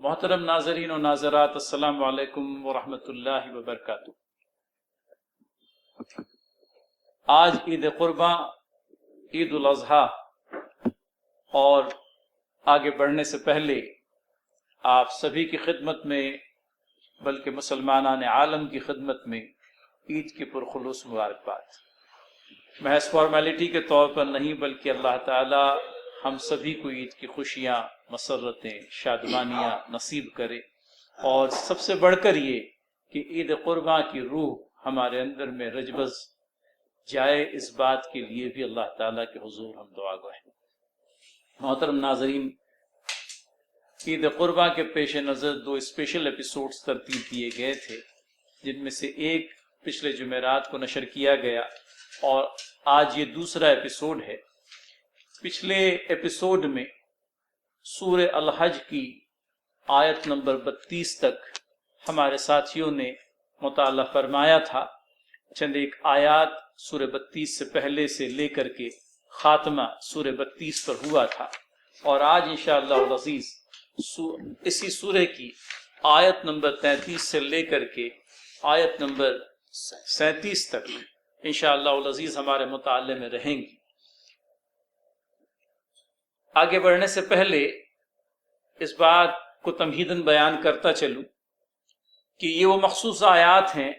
محترم ناظرین و ناظرات، السلام علیکم ورحمۃ اللہ وبرکاتہ۔ آج عید قرباں، عید الاضحیٰ، اور آگے بڑھنے سے پہلے آپ سبھی کی خدمت میں، بلکہ مسلمانان عالم کی خدمت میں عید کی پرخلوص مبارکباد۔ محض فارمیلٹی کے طور پر نہیں، بلکہ اللہ تعالی ہم سبھی کو عید کی خوشیاں، مسرتیں، شادمانیاں نصیب کرے، اور سب سے بڑھ کر یہ کہ عید قرباں کی روح ہمارے اندر میں رجبز جائے، اس بات کے لیے بھی اللہ تعالیٰ کے حضور ہم دعا گو ہیں۔ محترم ناظرین، عید قرباں کے پیش نظر دو اسپیشل ایپیسوڈز ترتیب دیے گئے تھے، جن میں سے ایک پچھلے جمعرات کو نشر کیا گیا اور آج یہ دوسرا ایپیسوڈ ہے۔ پچھلے ایپیسوڈ میں سورہ الحج کی آیت نمبر 32 تک ہمارے ساتھیوں نے مطالعہ فرمایا تھا۔ چند ایک آیات سورہ 32 سے پہلے سے لے کر کے خاتمہ سورہ 32 پر ہوا تھا، اور آج انشاءاللہ العزیز اسی سورہ کی آیت نمبر 33 سے لے کر کے آیت نمبر 37 تک انشاءاللہ العزیز ہمارے مطالعے میں رہیں گی۔ آگے بڑھنے سے پہلے اس بات کو تمہیداً بیان کرتا چلوں کہ یہ وہ مخصوص آیات ہیں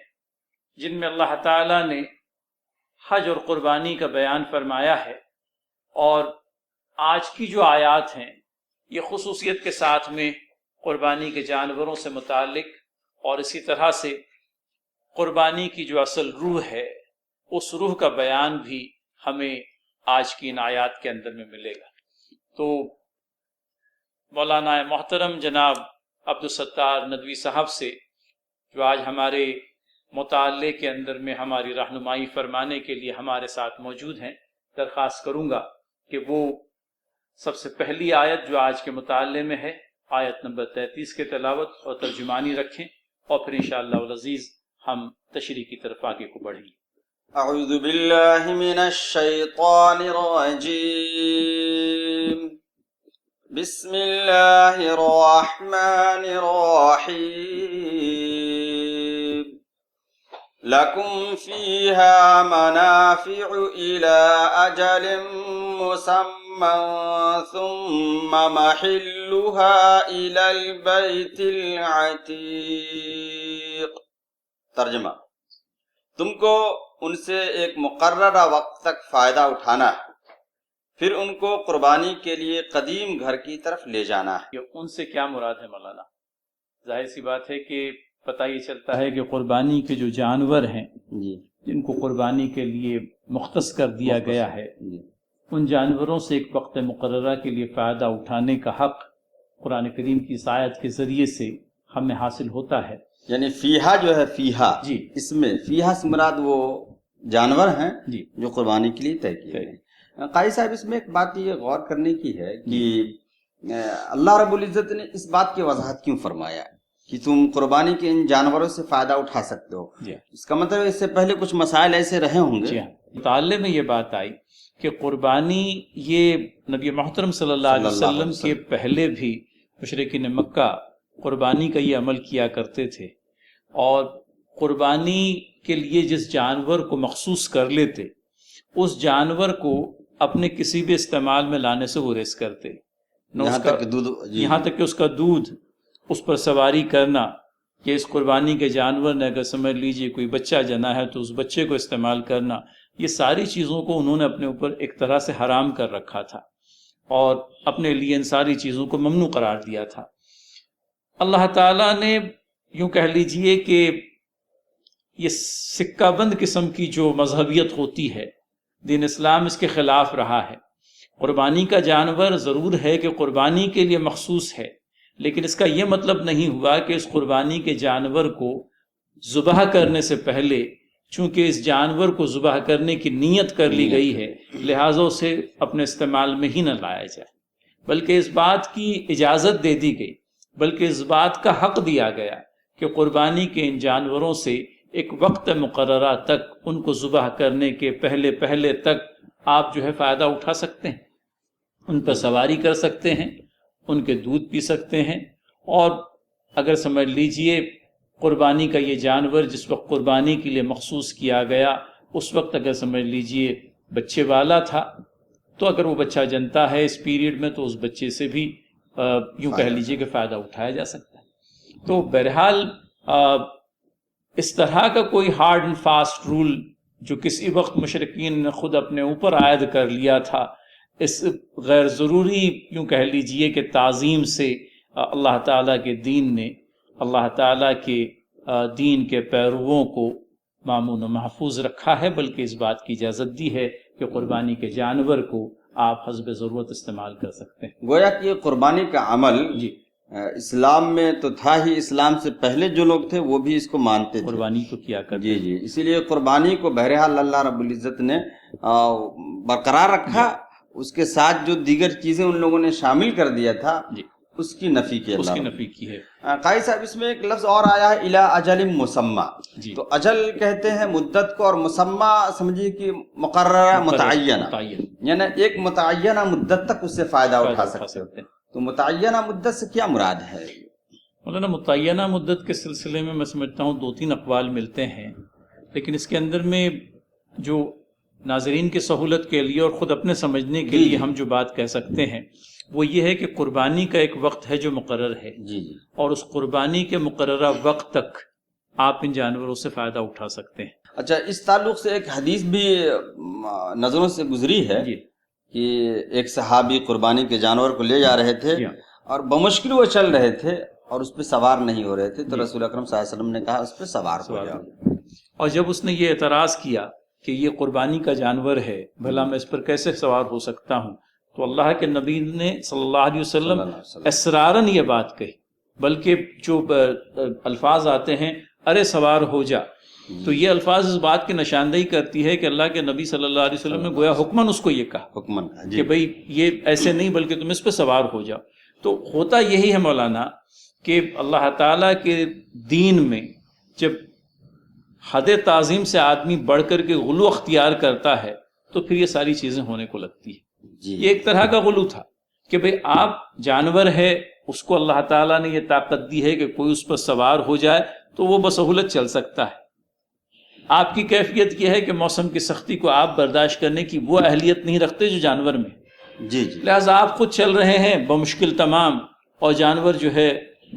جن میں اللہ تعالیٰ نے حج اور قربانی کا بیان فرمایا ہے، اور آج کی جو آیات ہیں یہ خصوصیت کے ساتھ میں قربانی کے جانوروں سے متعلق، اور اسی طرح سے قربانی کی جو اصل روح ہے اس روح کا بیان بھی ہمیں آج کی ان آیات کے اندر میں ملے گا۔ تو مولانا محترم جناب عبدالستار ندوی صاحب سے، جو آج ہمارے مطالعے کے اندر میں ہماری رہنمائی فرمانے کے لیے ہمارے ساتھ موجود ہیں، درخواست کروں گا کہ وہ سب سے پہلی آیت جو آج کے مطالعے میں ہے، آیت نمبر 33 کے تلاوت اور ترجمانی رکھیں، اور پھر انشاءاللہ العزیز ہم تشریح کی طرف آگے کو بڑھیں۔ اعوذ باللہ من الشیطان الرجیم، بسم اللہ الرحمن الرحیم، لکم فیہا منافع الی اجل مسمى ثم محلها الی البیت العتیق۔ ترجمہ: تم کو ان سے ایک مقررہ وقت تک فائدہ اٹھانا ہے، پھر ان کو قربانی کے لیے قدیم گھر کی طرف لے جانا ہے۔ کہ ان سے کیا مراد ہے مولانا؟ ظاہر سی بات ہے کہ پتہ یہ چلتا ہے کہ قربانی کے جو جانور ہیں جن کو قربانی کے لیے مختص کر دیا گیا ہے، ان جانوروں سے ایک وقت مقررہ کے لیے فائدہ اٹھانے کا حق قرآن کریم کی اس آیت کے ذریعے سے ہمیں حاصل ہوتا ہے۔ یعنی فیہا جو ہے، فیہا جی، اس میں فیہا سے مراد وہ جانور ہیں جی جو قربانی کے لیے طے کیے گئے ہیں۔ قاری صاحب، اس میں ایک بات یہ غور کرنے کی ہے کہ اللہ رب العزت نے اس بات کی وضاحت کیوں فرمایا کہ تم قربانی کے ان جانوروں سے فائدہ اٹھا سکتے ہو؟ اس کا مطلب اس سے پہلے کچھ مسائل ایسے رہے ہوں گے۔ جی ہاں، مطالعے میں یہ بات آئی کہ قربانی یہ نبی محترم صلی اللہ علیہ وسلم کے پہلے بھی مشرکین مکہ قربانی کا یہ عمل کیا کرتے تھے، اور قربانی کے لیے جس جانور کو مخصوص کر لیتے اس جانور کو اپنے کسی بھی استعمال میں لانے سے گریز کرتے، یہاں تک کہ اس کا دودھ، اس پر سواری کرنا، کہ اس قربانی کے جانور نے اگر سمجھ لیجئے کوئی بچہ جنا ہے تو اس بچے کو استعمال کرنا، یہ ساری چیزوں کو انہوں نے اپنے اوپر ایک طرح سے حرام کر رکھا تھا، اور اپنے لیے ان ساری چیزوں کو ممنوع قرار دیا تھا۔ اللہ تعالیٰ نے یوں کہہ لیجئے کہ یہ سکہ بند قسم کی جو مذہبیت ہوتی ہے، دین اسلام اس کے خلاف رہا ہے۔ قربانی کا جانور ضرور ہے کہ قربانی کے لیے مخصوص ہے، لیکن اس کا یہ مطلب نہیں ہوا کہ اس قربانی کے جانور کو ذبح کرنے سے پہلے، چونکہ اس جانور کو ذبح کرنے کی نیت کر لی گئی ہے، لہٰذا اسے اپنے استعمال میں ہی نہ لایا جائے، بلکہ اس بات کی اجازت دے دی گئی، بلکہ اس بات کا حق دیا گیا کہ قربانی کے ان جانوروں سے ایک وقت مقررہ تک، ان کو ذبح کرنے کے پہلے تک آپ جو ہے فائدہ اٹھا سکتے ہیں، ان پر سواری کر سکتے ہیں، ان کے دودھ پی سکتے ہیں، اور اگر سمجھ لیجئے قربانی کا یہ جانور جس وقت قربانی کے لیے مخصوص کیا گیا اس وقت اگر سمجھ لیجئے بچے والا تھا، تو اگر وہ بچہ جنتا ہے اس پیریڈ میں تو اس بچے سے بھی یوں کہہ لیجئے کہ فائدہ اٹھایا جا سکتا ہے۔ تو بہرحال اس طرح کا کوئی ہارڈ اینڈ فاسٹ رول جو کسی وقت مشرکین نے خود اپنے اوپر عائد کر لیا تھا، اس غیر ضروری یوں کہہ لیجئے کہ تعظیم سے اللہ تعالیٰ کے دین نے اللہ تعالیٰ کے دین کے پیرووں کو مامون و محفوظ رکھا ہے، بلکہ اس بات کی اجازت دی ہے کہ قربانی کے جانور کو آپ حسب ضرورت استعمال کر سکتے ہیں۔ گویا کہ یہ قربانی کا عمل جی اسلام میں تو تھا ہی، اسلام سے پہلے جو لوگ تھے وہ بھی اس کو مانتے تھے، قربانی کو کیا کرتے جی جی، اسی لیے قربانی کو بہرحال اللہ رب العزت نے برقرار رکھا، اس کے ساتھ جو دیگر چیزیں ان لوگوں نے شامل کر دیا تھا جی اس کی نفی کی اس اللہ کی رب نفی کی ہے۔ قاضی صاحب اس میں ایک لفظ اور آیا ہے الی اجل مسمى، جی تو اجل کہتے ہیں مدت کو، اور مسمى سمجھیے کہ مقررہ متعینہ، یعنی ایک متعینہ مدت تک اس سے فائدہ اٹھا سکتے ہیں۔ تو متعینہ مدت سے کیا مراد ہے؟ مولانا متعینہ مدت کے سلسلے میں سمجھتا ہوں 2-3 اقوال ملتے ہیں، لیکن اس کے اندر میں جو ناظرین کی سہولت کے لیے اور خود اپنے سمجھنے کے لیے ہم جو بات کہہ سکتے ہیں وہ یہ ہے کہ قربانی کا ایک وقت ہے جو مقرر ہے، جی جی، اور اس قربانی کے مقررہ وقت تک آپ ان جانوروں سے فائدہ اٹھا سکتے ہیں۔ اچھا، اس تعلق سے ایک حدیث بھی نظروں سے گزری ہے جی کہ ایک صحابی قربانی کے جانور کو لے جا رہے تھے اور بمشکل وہ چل رہے تھے اور اس پہ سوار نہیں ہو رہے تھے، تو رسول اکرم صلی اللہ علیہ وسلم نے کہا اس پہ سوار ہو جاؤ۔ اور جب اس نے یہ اعتراض کیا کہ یہ قربانی کا جانور ہے، بھلا میں اس پر کیسے سوار ہو سکتا ہوں، تو اللہ کے نبی نے صلی اللہ علیہ وسلم اسراراً یہ بات کہی، بلکہ جو الفاظ آتے ہیں ارے سوار ہو جا، تو یہ الفاظ اس بات کی نشاندہی کرتی ہے کہ اللہ کے نبی صلی اللہ علیہ وسلم نے گویا حکماً اس کو یہ کہا، حکمن کہ بھئی یہ ایسے نہیں بلکہ تم اس پہ سوار ہو جاؤ۔ تو ہوتا یہی ہے مولانا کہ اللہ تعالیٰ کے دین میں جب حد تعظیم سے آدمی بڑھ کر کے غلو اختیار کرتا ہے تو پھر یہ ساری چیزیں ہونے کو لگتی ہیں۔ یہ ایک طرح کا غلو تھا کہ بھئی آپ جانور ہے، اس کو اللہ تعالیٰ نے یہ طاقت دی ہے کہ کوئی اس پر سوار ہو جائے تو وہ بسہولت چل سکتا ہے۔ آپ کی کیفیت یہ ہے کہ موسم کی سختی کو آپ برداشت کرنے کی وہ اہلیت نہیں رکھتے جو جانور میں، جی جی، لہٰذا آپ خود چل رہے ہیں بمشکل تمام، اور جانور جو ہے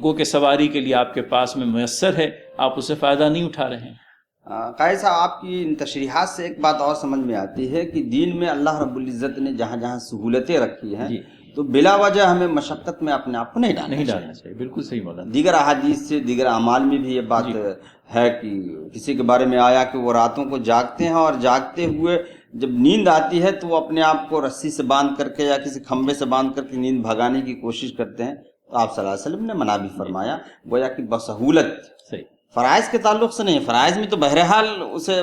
گو کہ سواری کے لیے آپ کے پاس میں میسر ہے، آپ اسے فائدہ نہیں اٹھا رہے ہیں۔ قاضی صاحب آپ کی ان تشریحات سے ایک بات اور سمجھ میں آتی ہے کہ دین میں اللہ رب العزت نے جہاں جہاں سہولتیں رکھی ہیں تو بلا وجہ ہمیں مشقت میں اپنے آپ کو نہیں ڈالنا چاہیے۔ بالکل صحیح مولانا۔ دیگر احادیث سے، دیگر اعمال میں بھی یہ بات ہے کہ کسی کے بارے میں آیا کہ وہ راتوں کو جاگتے ہیں اور جاگتے ہوئے جب نیند آتی ہے تو وہ اپنے آپ کو رسی سے باندھ کر کے یا کسی کھمبے سے باندھ کر کے نیند بھگانے کی کوشش کرتے ہیں، تو آپ صلی اللہ علیہ وسلم نے منع بھی فرمایا، گویا کہ بسہولت صحیح، فرائض کے تعلق سے نہیں، فرائض میں تو بہرحال اسے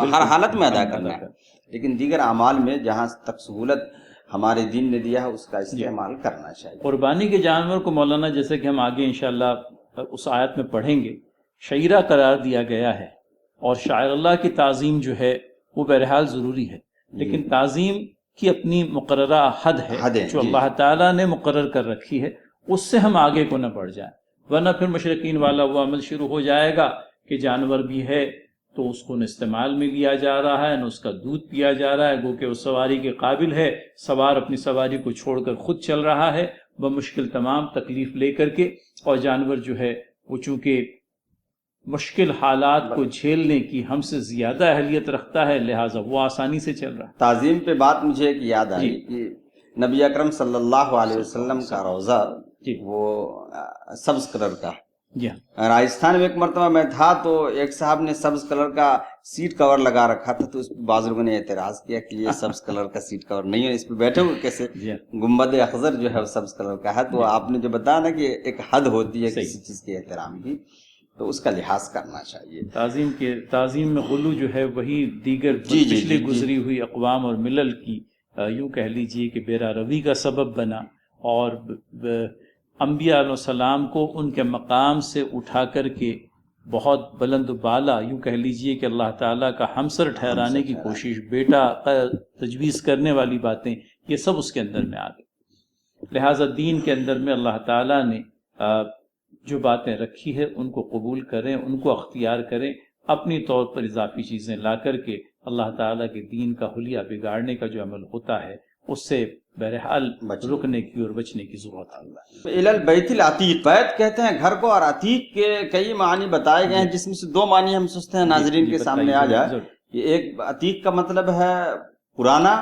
ہر حالت میں ادا کرنا ہے، لیکن دیگر اعمال میں جہاں تک سہولت ہمارے دین نے دیا ہے اس کا استعمال کرنا چاہیے۔ قربانی کے جانور کو مولانا جیسے کہ ہم آگے انشاءاللہ اس آیت میں پڑھیں گے شعیرہ قرار دیا گیا ہے، اور شاعر اللہ کی تعظیم جو ہے وہ بہرحال ضروری ہے، لیکن تعظیم کی اپنی مقررہ حد ہے جو اللہ تعالیٰ نے مقرر کر رکھی ہے، اس سے ہم آگے کو نہ بڑھ جائیں، ورنہ پھر مشرکین والا وہ عمل شروع ہو جائے گا کہ جانور بھی ہے تو اس کو نہ استعمال میں لیا جا رہا ہے نہ اس کا دودھ پیا جا رہا ہے، گو کہ وہ سواری کے قابل ہے، سوار اپنی سواری کو چھوڑ کر خود چل رہا ہے بمشکل تمام تکلیف لے کر کے، اور جانور جو ہے وہ چونکہ مشکل حالات کو جھیلنے کی ہم سے زیادہ اہلیت رکھتا ہے، لہٰذا وہ آسانی سے چل رہا ہے۔ تعظیم پہ بات مجھے ایک یاد آئی کہ نبی اکرم صلی اللہ علیہ وسلم کا روضہ وہ سبز کلر کا، راجستھان میں ایک مرتبہ میں تھا تو ایک صاحب نے سبز کلر کا سیٹ کور لگا رکھا تھا، تو اس پہ بعض لوگوں نے اعتراض کیا کہ یہ سبز کلر کا سیٹ کور نہیں ہے، اس پہ بیٹھے ہوئے کیسے؟ گنبد اخضر جو ہے وہ سبز کلر کا ہے، تو آپ نے جو بتایا نا کہ ایک حد ہوتی ہے کسی چیز کے احترام کی، تو اس کا لحاظ کرنا چاہیے۔ تعظیم میں غلو جو ہے وہی دیگر پچھلی گزری ہوئی اقوام اور ملل کی یوں کہہ لیجئے کہ بیرا روی کا سبب بنا، اور انبیاء علیہ السلام کو ان کے مقام سے اٹھا کر کے بہت بلند و بالا یوں کہہ لیجئے کہ اللہ تعالیٰ کا ہمسر ٹھہرانے کی کوشش، بیٹا تجویز کرنے والی باتیں، یہ سب اس کے اندر میں آ گئی۔ لہٰذا دین کے اندر میں اللہ تعالیٰ نے جو باتیں رکھی ہے ان کو قبول کریں، ان کو اختیار کریں، اپنی طور پر اضافی چیزیں لا کر کے اللہ تعالیٰ کے دین کا حلیہ بگاڑنے کا جو عمل ہوتا ہے اس سے بہرحال رکنے کی اور بچنے کی ضرورت ہے۔ الی البیت العتیق، بیت کہتے ہیں گھر کو، اور عتیق کے کئی معنی بتائے گئے ہیں جس میں سے دو معنی ہم سوچتے ہیں ناظرین کے سامنے آ جائے۔ یہ ایک عتیق کا مطلب ہے پرانا،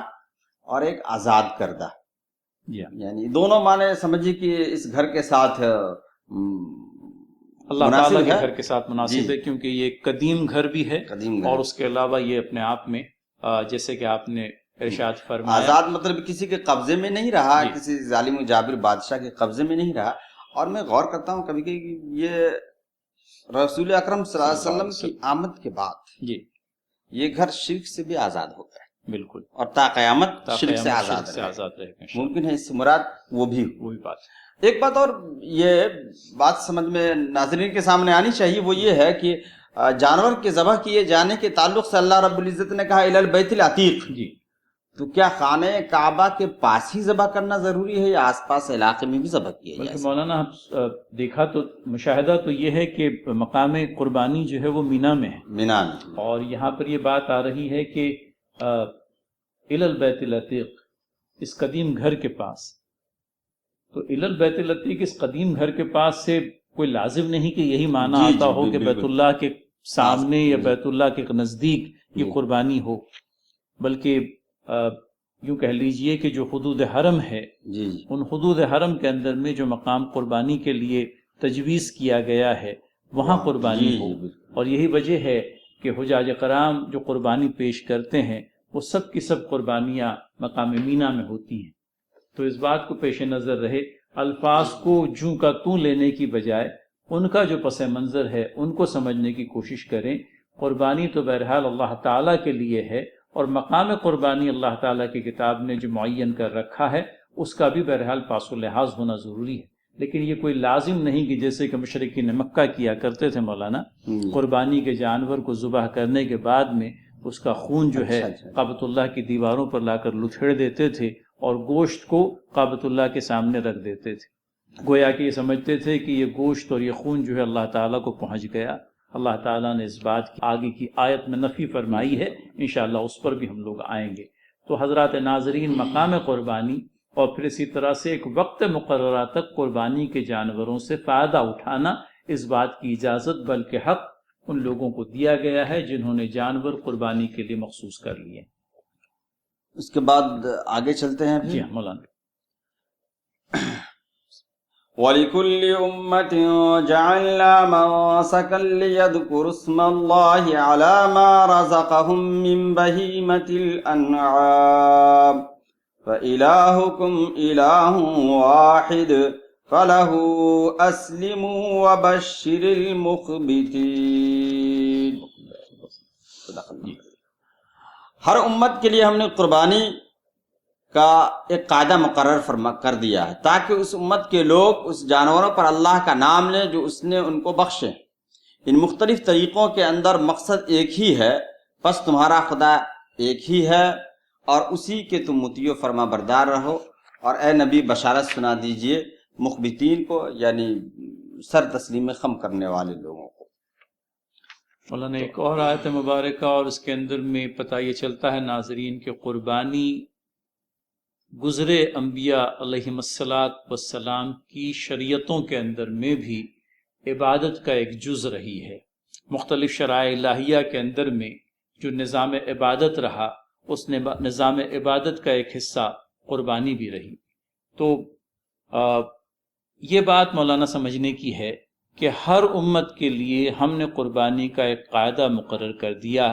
اور ایک آزاد کردہ، یعنی دونوں معنی سمجھیے کہ اس گھر کے ساتھ اللہ تعالیٰ کے گھر کے ساتھ مناسب ہے، کیونکہ یہ ایک قدیم گھر بھی ہے، اور اس کے علاوہ یہ اپنے آپ میں جیسے کہ آپ نے ارشاد فرمایا، آزاد مطلب کسی کے قبضے میں نہیں رہا، کسی ظالم و جابر بادشاہ کے قبضے میں نہیں رہا۔ اور میں غور کرتا ہوں کبھی کہ یہ رسول اکرم صلی اللہ علیہ وسلم کی آمد کے بعد یہ گھر شرک سے بھی آزاد ہو گیا، بالکل، اور تا قیامت شرک سے آزاد رہے گا، ممکن ہے اس سے مراد وہ بھی بات۔ ایک بات اور یہ بات سمجھ میں ناظرین کے سامنے آنی چاہیے، وہ یہ ہے کہ جانور کے ذبح کیے جانے کے تعلق سے اللہ رب العزت نے کہا الی البیت العتیق، تو کیا خانہ کعبہ کے پاس ہی ذبح کرنا ضروری ہے یا آس پاس علاقے میں بھی ذبح کیا جائے؟ مولانا دیکھا تو مشاہدہ تو یہ ہے کہ مقام قربانی جو ہے وہ مینا میں ہے، مینا میں، اور یہاں پر یہ بات آ رہی ہے کہ الی البیت العتیق، اس قدیم گھر کے پاس، تو الی البیت العتیق اس قدیم گھر کے پاس سے کوئی لازم نہیں کہ یہی معنی آتا ہو کہ بیت اللہ کے سامنے یا بیت اللہ کے نزدیک یہ قربانی ہو، بلکہ یوں کہہ لیجئے کہ جو حدود حرم ہے ان حدود حرم کے اندر میں جو مقام قربانی کے لیے تجویز کیا گیا ہے وہاں قربانی ہو، اور یہی وجہ ہے کہ حجاج کرام جو قربانی پیش کرتے ہیں وہ سب کی سب قربانیاں مقام مینا میں ہوتی ہیں۔ تو اس بات کو پیش نظر رہے، الفاظ کو جوں کا توں لینے کی بجائے ان کا جو پس منظر ہے ان کو سمجھنے کی کوشش کریں۔ قربانی تو بہرحال اللہ تعالیٰ کے لیے ہے، اور مقام قربانی اللہ تعالیٰ کی کتاب نے جو معین کر رکھا ہے اس کا بھی بہرحال پاس و لحاظ ہونا ضروری ہے، لیکن یہ کوئی لازم نہیں کہ جیسے کہ مشرکین مکہ کیا کرتے تھے مولانا، قربانی کے جانور کو ذبح کرنے کے بعد میں اس کا خون جو ہے کعبۃ اللہ کی دیواروں پر لا کر لتھڑ دیتے تھے اور گوشت کو کعبۃ اللہ کے سامنے رکھ دیتے تھے، گویا کہ یہ سمجھتے تھے کہ یہ گوشت اور یہ خون جو ہے اللہ تعالیٰ کو پہنچ گیا۔ اللہ تعالیٰ نے اس بات کی آگے کی آیت میں نفی فرمائی ہے، انشاءاللہ اس پر بھی ہم لوگ آئیں گے۔ تو حضرات ناظرین، مقام قربانی اور پھر اسی طرح سے ایک وقت مقررہ تک قربانی کے جانوروں سے فائدہ اٹھانا، اس بات کی اجازت بلکہ حق ان لوگوں کو دیا گیا ہے جنہوں نے جانور قربانی کے لیے مخصوص کر لیے۔ اس کے بعد آگے چلتے ہیں۔ جی ہاں مولانا۔ وَلِكُلِّ أُمَّةٍ جَعَلْنَا مَنسَكًا لِيَذْكُرُوا اسْمَ اللَّهِ عَلَى مَا رَزَقَهُم مِّن بَهِيمَةِ الْأَنْعَامِ فَإِلَٰهُكُمْ إِلَٰهٌ وَاحِدٌ فَلَهُ أَسْلِمُوا وَبَشِّرِ الْمُخْبِتِينَ۔ ہر امت کے لیے ہم نے قربانی کا ایک قاعدہ مقرر کر دیا ہے تاکہ اس امت کے لوگ اس جانوروں پر اللہ کا نام لیں جو اس نے ان کو بخشے۔ ان مختلف طریقوں کے اندر مقصد ایک ہی ہے، بس تمہارا خدا ایک ہی ہے اور اسی کے تم مطیع و فرما بردار رہو۔ اور اے نبی بشارت سنا دیجئے مخبتین کو، یعنی سر تسلیم خم کرنے والے لوگوں کو۔ مولانا ایک اور آیت مبارکہ اور اس کے اندر میں پتہ یہ چلتا ہے ناظرین کہ قربانی گزرے انبیاء علیہم السلام کی شریعتوں کے اندر میں بھی عبادت کا ایک جز رہی ہے۔ مختلف شرائع الہیہ کے اندر میں جو نظام عبادت رہا اس نظام عبادت کا ایک حصہ قربانی بھی رہی۔ تو یہ بات مولانا سمجھنے کی ہے کہ ہر امت کے لیے ہم نے قربانی کا ایک قاعدہ مقرر کر دیا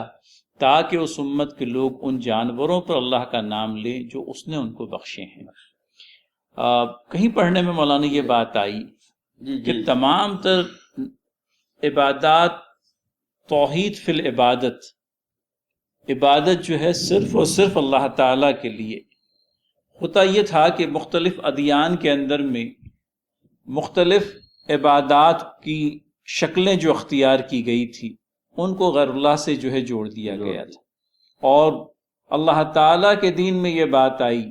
تاکہ اس امت کے لوگ ان جانوروں پر اللہ کا نام لیں جو اس نے ان کو بخشے ہیں۔ کہیں پڑھنے میں مولانا یہ بات آئی کہ تمام تر عبادات توحید فی العبادت، عبادت جو ہے صرف اور صرف اللہ تعالیٰ کے لیے۔ ہوتا یہ تھا کہ مختلف ادیان کے اندر میں مختلف عبادات کی شکلیں جو اختیار کی گئی تھی ان کو غیر اللہ سے جو ہے جوڑ دیا گیا تھا، اور اللہ تعالیٰ کے دین میں یہ بات آئی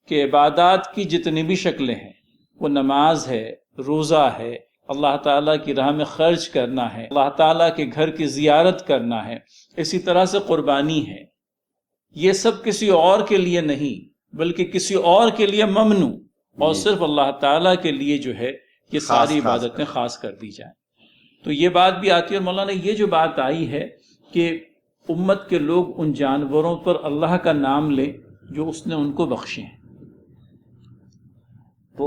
کہ عبادات کی جتنی بھی شکلیں ہیں، وہ نماز ہے، روزہ ہے، اللہ تعالیٰ کی راہ میں خرچ کرنا ہے، اللہ تعالیٰ کے گھر کی زیارت کرنا ہے، اسی طرح سے قربانی ہے، یہ سب کسی اور کے لیے نہیں بلکہ کسی اور کے لیے ممنوع، اور صرف اللہ تعالیٰ کے لیے جو ہے یہ ساری عبادتیں خاص کر دی جائیں۔ تو یہ بات بھی آتی ہے، اور مولانا یہ جو بات آئی ہے کہ امت کے لوگ ان جانوروں پر اللہ کا نام لیں جو اس نے ان کو بخشے ہیں۔ تو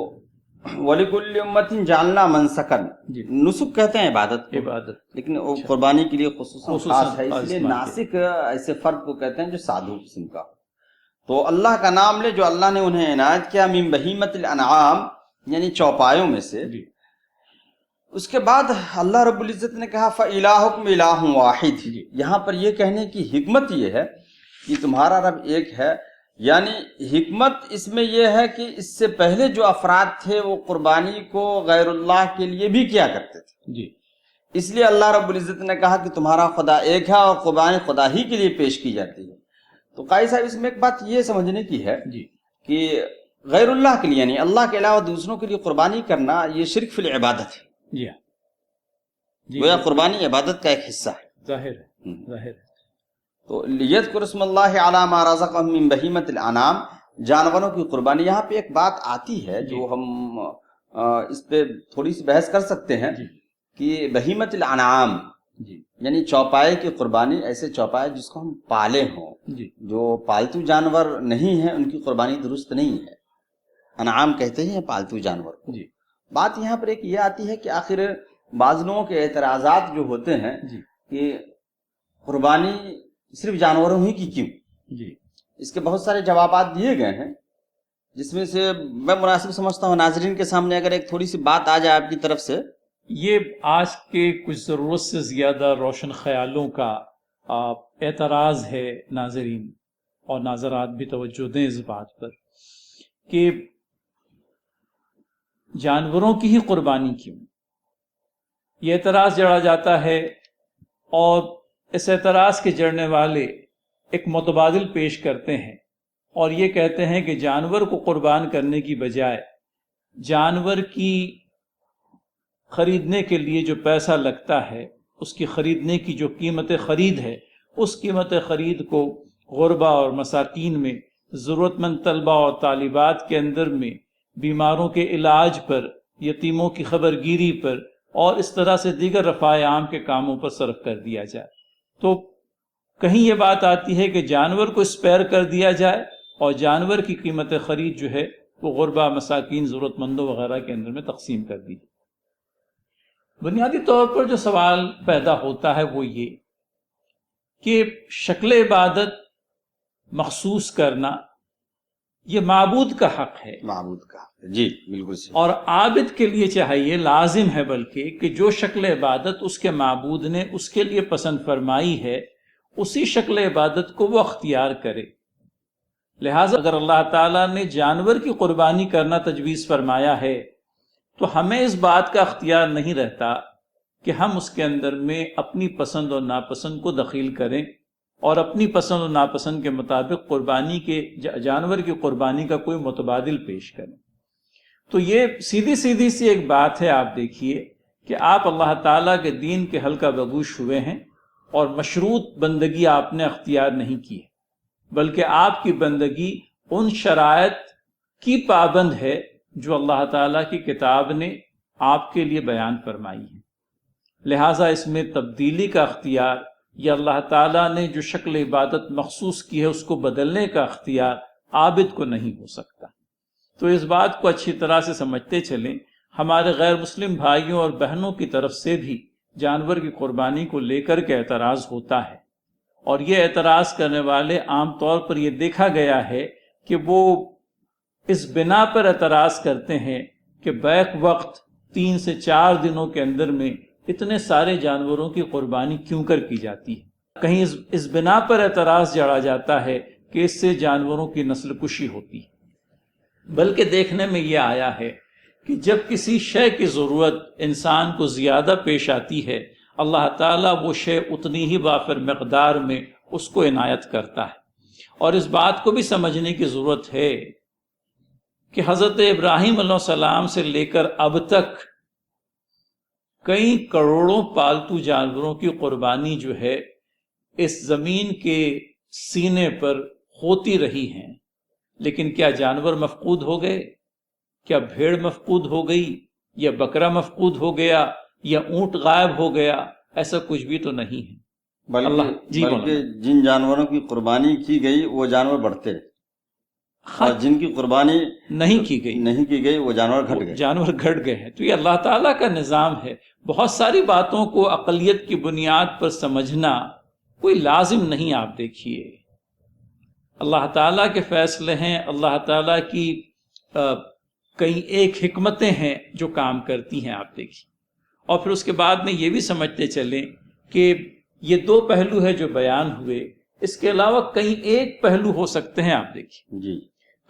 وَلِكُلِّ أُمَّةٍ جَعَلْنَا مَنْسَكًا، جی، نسک کہتے ہیں عبادت کو، عبادت، لیکن وہ قربانی کے لیے خصوصاً خاص ہے، اس خاص لیے بات ہے۔ ناسک ایسے فرد کو کہتے ہیں جو سادھو قسم کا۔ تو اللہ کا نام لے جو اللہ نے انہیں عنایت کیا، من بہیمت الانعام، یعنی چوپایوں میں سے۔ جی، اس کے بعد اللہ رب العزت نے کہا فَإِلَٰهُكُمْ إِلَٰهٌ وَاحِدٌ، جی، یہاں پر یہ کہنے کی حکمت یہ ہے کہ تمہارا رب ایک ہے، یعنی حکمت اس میں یہ ہے کہ اس سے پہلے جو افراد تھے وہ قربانی کو غیر اللہ کے لیے بھی کیا کرتے تھے، جی، اس لیے اللہ رب العزت نے کہا کہ تمہارا خدا ایک ہے اور قربانی خدا ہی کے لیے پیش کی جاتی ہے۔ تو قاری صاحب اس میں ایک بات یہ سمجھنے کی ہے جی، کہ غیر اللہ کے لیے یعنی اللہ کے علاوہ دوسروں کے لیے قربانی کرنا یہ شرک فی العبادت ہے، جی ہاں، جی، گویا قربانی عبادت کا ایک حصہ ہے۔ ظاہر ہے، ظاہر ہے۔ تو لیذکر اسم اللہ علی ما رزقہم من بہیمۃ الانعام، جانوروں کی قربانی، یہاں پہ ایک بات آتی ہے جو ہم اس پہ تھوڑی سی بحث کر سکتے ہیں جی، کہ بہیمۃ الانعام جی، یعنی چوپائے کی قربانی، ایسے چوپائے جس کو ہم پالے ہوں، جی، جو پالتو جانور نہیں ہیں ان کی قربانی درست نہیں ہے، انعام کہتے ہیں پالتو جانور کو۔ جی، بات یہاں پر ایک یہ آتی ہے کہ آخر بعض لوگوں کے اعتراضات جو ہوتے ہیں جی، کہ قربانی صرف جانوروں ہی کی کیوں، جی، اس کے بہت سارے جوابات دیے گئے ہیں، جس میں سے میں مناسب سمجھتا ہوں ناظرین کے سامنے اگر ایک تھوڑی سی بات آ جائے آپ کی طرف سے۔ یہ آج کے کچھ ضرورت سے زیادہ روشن خیالوں کا اعتراض ہے ناظرین، اور ناظرات بھی توجہ دیں اس بات پر کہ جانوروں کی ہی قربانی کیوں، یہ اعتراض جڑا جاتا ہے، اور اس اعتراض کے جڑنے والے ایک متبادل پیش کرتے ہیں اور یہ کہتے ہیں کہ جانور کو قربان کرنے کی بجائے جانور کی خریدنے کے لیے جو پیسہ لگتا ہے، اس کی خریدنے کی جو قیمت خرید ہے، اس قیمت خرید کو غربا اور مساکین میں، ضرورت مند طلبہ اور طالبات کے اندر میں، بیماروں کے علاج پر، یتیموں کی خبرگیری پر اور اس طرح سے دیگر رفاع عام کے کاموں پر صرف کر دیا جائے۔ تو کہیں یہ بات آتی ہے کہ جانور کو اسپیئر کر دیا جائے اور جانور کی قیمت خرید جو ہے وہ غربا، مساکین، ضرورت مندوں وغیرہ کے اندر میں تقسیم کر دی۔ بنیادی طور پر جو سوال پیدا ہوتا ہے وہ یہ کہ شکل عبادت مخصوص کرنا یہ معبود کا حق ہے، معبود کا، جی بالکل صحیح، اور عابد کے لیے چاہیے، لازم ہے بلکہ، کہ جو شکل عبادت اس کے معبود نے اس کے لیے پسند فرمائی ہے اسی شکل عبادت کو وہ اختیار کرے۔ لہٰذا اگر اللہ تعالیٰ نے جانور کی قربانی کرنا تجویز فرمایا ہے تو ہمیں اس بات کا اختیار نہیں رہتا کہ ہم اس کے اندر میں اپنی پسند اور ناپسند کو دخیل کریں اور اپنی پسند اور ناپسند کے مطابق قربانی کے جانور کی قربانی کا کوئی متبادل پیش کریں۔ تو یہ سیدھی سیدھی سی ایک بات ہے، آپ دیکھیے کہ آپ اللہ تعالیٰ کے دین کے حلقہ بگوش ہوئے ہیں اور مشروط بندگی آپ نے اختیار نہیں کی ہے، بلکہ آپ کی بندگی ان شرائط کی پابند ہے جو اللہ تعالیٰ کی کتاب نے آپ کے لیے بیان فرمائی ہے۔ لہٰذا اس میں تبدیلی کا اختیار یا اللہ تعالیٰ نے جو شکل عبادت مخصوص کی ہے اس کو بدلنے کا اختیار عابد کو نہیں ہو سکتا۔ تو اس بات کو اچھی طرح سے سمجھتے چلیں، ہمارے غیر مسلم بھائیوں اور بہنوں کی طرف سے بھی جانور کی قربانی کو لے کر کے اعتراض ہوتا ہے، اور یہ اعتراض کرنے والے عام طور پر یہ دیکھا گیا ہے کہ وہ اس بنا پر اعتراض کرتے ہیں کہ بیک وقت 3 سے 4 دنوں کے اندر میں اتنے سارے جانوروں کی قربانی کیوں کر کی جاتی ہے۔ کہیں اس بنا پر اعتراض جڑا جاتا ہے کہ اس سے جانوروں کی نسل کشی ہوتی ہے، بلکہ دیکھنے میں یہ آیا ہے کہ جب کسی شے کی ضرورت انسان کو زیادہ پیش آتی ہے، اللہ تعالیٰ وہ شے اتنی ہی وافر مقدار میں اس کو عنایت کرتا ہے۔ اور اس بات کو بھی سمجھنے کی ضرورت ہے کہ حضرت ابراہیم علیہ السلام سے لے کر اب تک کئی کروڑوں پالتو جانوروں کی قربانی جو ہے اس زمین کے سینے پر ہوتی رہی ہیں، لیکن کیا جانور مفقود ہو گئے؟ کیا بھیڑ مفقود ہو گئی، یا بکرا مفقود ہو گیا، یا اونٹ غائب ہو گیا؟ ایسا کچھ بھی تو نہیں ہے۔ بلکہ جن جانوروں کی قربانی کی گئی وہ جانور بڑھتے، اور جن کی قربانی نہیں کی گئی وہ جانور گھٹ گئے ہیں۔ تو یہ اللہ تعالیٰ کا نظام ہے۔ بہت ساری باتوں کو عقلیت کی بنیاد پر سمجھنا کوئی لازم نہیں۔ آپ دیکھیے، اللہ تعالیٰ کے فیصلے ہیں، اللہ تعالیٰ کی کئی ایک حکمتیں ہیں جو کام کرتی ہیں، آپ دیکھیے۔ اور پھر اس کے بعد میں یہ بھی سمجھتے چلیں کہ یہ دو پہلو ہے جو بیان ہوئے، اس کے علاوہ کئی ایک پہلو ہو سکتے ہیں، آپ دیکھیے جی۔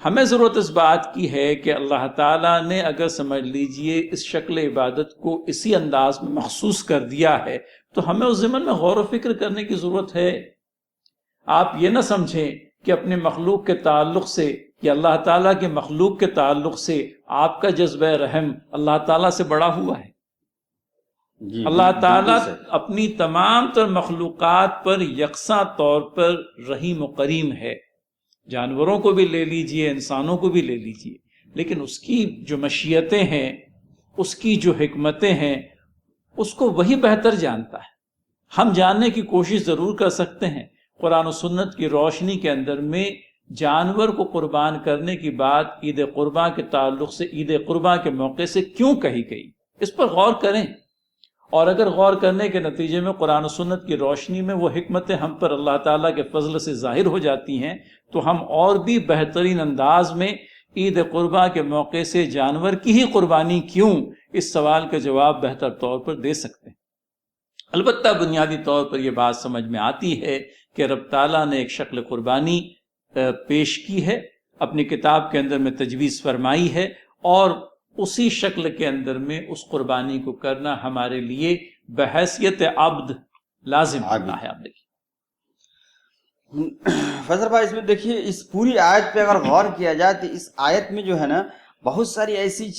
ہمیں ضرورت اس بات کی ہے کہ اللہ تعالیٰ نے اگر سمجھ لیجئے اس شکل عبادت کو اسی انداز میں مخصوص کر دیا ہے تو ہمیں اس ضمن میں غور و فکر کرنے کی ضرورت ہے۔ آپ یہ نہ سمجھیں کہ اپنے مخلوق کے تعلق سے یا اللہ تعالیٰ کے مخلوق کے تعلق سے آپ کا جذبہ رحم اللہ تعالیٰ سے بڑا ہوا ہے۔ جی، اللہ تعالیٰ اپنی تمام تر مخلوقات پر یکساں طور پر رحیم و کریم ہے۔ جانوروں کو بھی لے لیجئے، انسانوں کو بھی لے لیجئے، لیکن اس کی جو مشیتیں ہیں، اس کی جو حکمتیں ہیں، اس کو وہی بہتر جانتا ہے۔ ہم جاننے کی کوشش ضرور کر سکتے ہیں۔ قرآن و سنت کی روشنی کے اندر میں جانور کو قربان کرنے کی بات عید قرباں کے تعلق سے، عید قرباں کے موقع سے کیوں کہی گئی، اس پر غور کریں، اور اگر غور کرنے کے نتیجے میں قرآن و سنت کی روشنی میں وہ حکمتیں ہم پر اللہ تعالیٰ کے فضل سے ظاہر ہو جاتی ہیں تو ہم اور بھی بہترین انداز میں عید قرباں کے موقع سے جانور کی ہی قربانی کیوں، اس سوال کا جواب بہتر طور پر دے سکتے ہیں۔ البتہ بنیادی طور پر یہ بات سمجھ میں آتی ہے کہ رب تعالیٰ نے ایک شکل قربانی پیش کی ہے، اپنی کتاب کے اندر میں تجویز فرمائی ہے، اور اسی شکل کے اندر میں اس قربانی کو کرنا ہمارے لیے بحیثیت عبد لازم ہوتا ہے۔ آپ دیکھیے فیصل بھائی، اس میں دیکھیے اس پوری آیت پہ اگر غور کیا جائے تو اس آیت میں جو ہے نا بہت ساری ایسی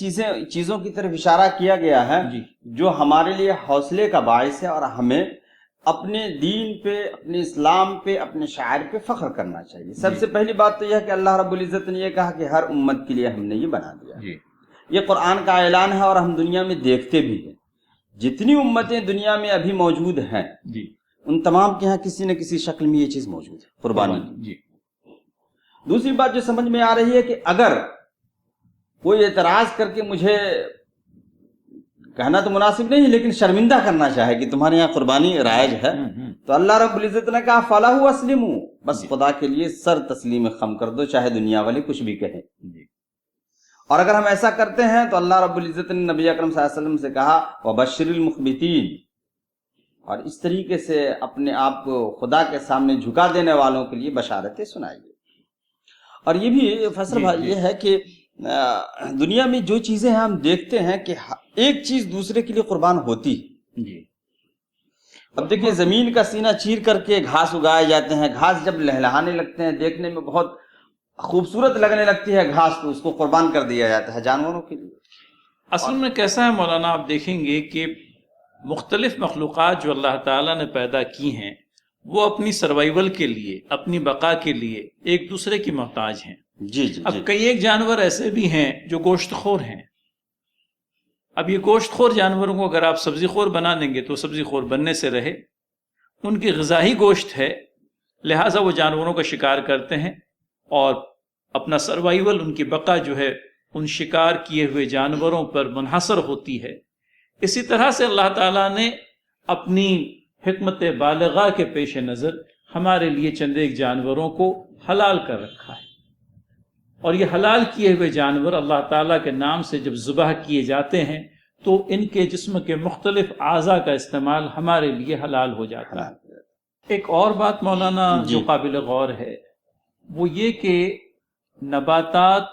چیزوں کی طرف اشارہ کیا گیا ہے جو ہمارے لیے حوصلے کا باعث ہے، اور ہمیں اپنے دین پہ، اپنے اسلام پہ، اپنے شاعر پہ فخر کرنا چاہیے۔ سب سے پہلی بات تو یہ ہے کہ اللہ رب العزت نے یہ کہا کہ ہر امت کے لیے ہم نے یہ بنا دیا۔ یہ قرآن کا اعلان ہے، اور ہم دنیا میں دیکھتے بھی ہیں جتنی امتیں دنیا میں ابھی موجود ہیں ان تمام کے ہاں کسی نہ کسی شکل میں یہ چیز موجود ہے، قربانی۔ دوسری بات جو سمجھ میں آ رہی ہے کہ اگر کوئی اعتراض کر کے مجھے کہنا تو مناسب نہیں لیکن شرمندہ کرنا چاہے کہ تمہارے یہاں قربانی رائج ہے، تو اللہ رب العزت نے کہا فَلَهُ أَسْلِمُوا، بس خدا کے لیے سر تسلیم خم کر دو، چاہے دنیا والے کچھ بھی کہیں۔ اور اگر ہم ایسا کرتے ہیں تو اللہ رب العزت نے نبی اکرم صلی اللہ علیہ وسلم سے کہا وَبَشِّرِ الْمُخْبِتِينَ، اور اس طریقے سے اپنے آپ کو خدا کے سامنے جھکا دینے والوں کے لیے بشارتیں سنائیے۔ اور یہ بھی فیصل بھائی یہ ہے کہ دنیا میں جو چیزیں ہم دیکھتے ہیں کہ ایک چیز دوسرے کے لیے قربان ہوتی ہے۔ اب دیکھیں زمین کا سینہ چیر کر کے گھاس اگائے جاتے ہیں، گھاس جب لہلہانے لگتے ہیں، دیکھنے میں بہت خوبصورت لگنے لگتی ہے گھاس، تو اس کو قربان کر دیا جاتا ہے جانوروں کے لیے۔ اصل میں کیسا ہے مولانا، آپ دیکھیں گے کہ مختلف مخلوقات جو اللہ تعالیٰ نے پیدا کی ہیں وہ اپنی سروائیول کے لیے، اپنی بقا کے لیے ایک دوسرے کی محتاج ہیں۔ اب کئی ایک جانور ایسے بھی ہیں جو گوشت خور ہیں۔ اب یہ گوشت خور جانوروں کو اگر آپ سبزی خور بنا دیں گے تو سبزی خور بننے سے رہے، ان کی غذائی گوشت ہے، لہٰذا وہ جانوروں کا شکار کرتے ہیں، اور اپنا سروائیول، ان کی بقا جو ہے ان شکار کیے ہوئے جانوروں پر منحصر ہوتی ہے۔ اسی طرح سے اللہ تعالیٰ نے اپنی حکمت بالغہ کے پیش نظر ہمارے لیے چند ایک جانوروں کو حلال کر رکھا ہے، اور یہ حلال کیے ہوئے جانور اللہ تعالیٰ کے نام سے جب ذبح کیے جاتے ہیں تو ان کے جسم کے مختلف اعضاء کا استعمال ہمارے لیے حلال ہو جاتا ہے۔ ایک اور بات مولانا جو قابل غور ہے وہ یہ کہ نباتات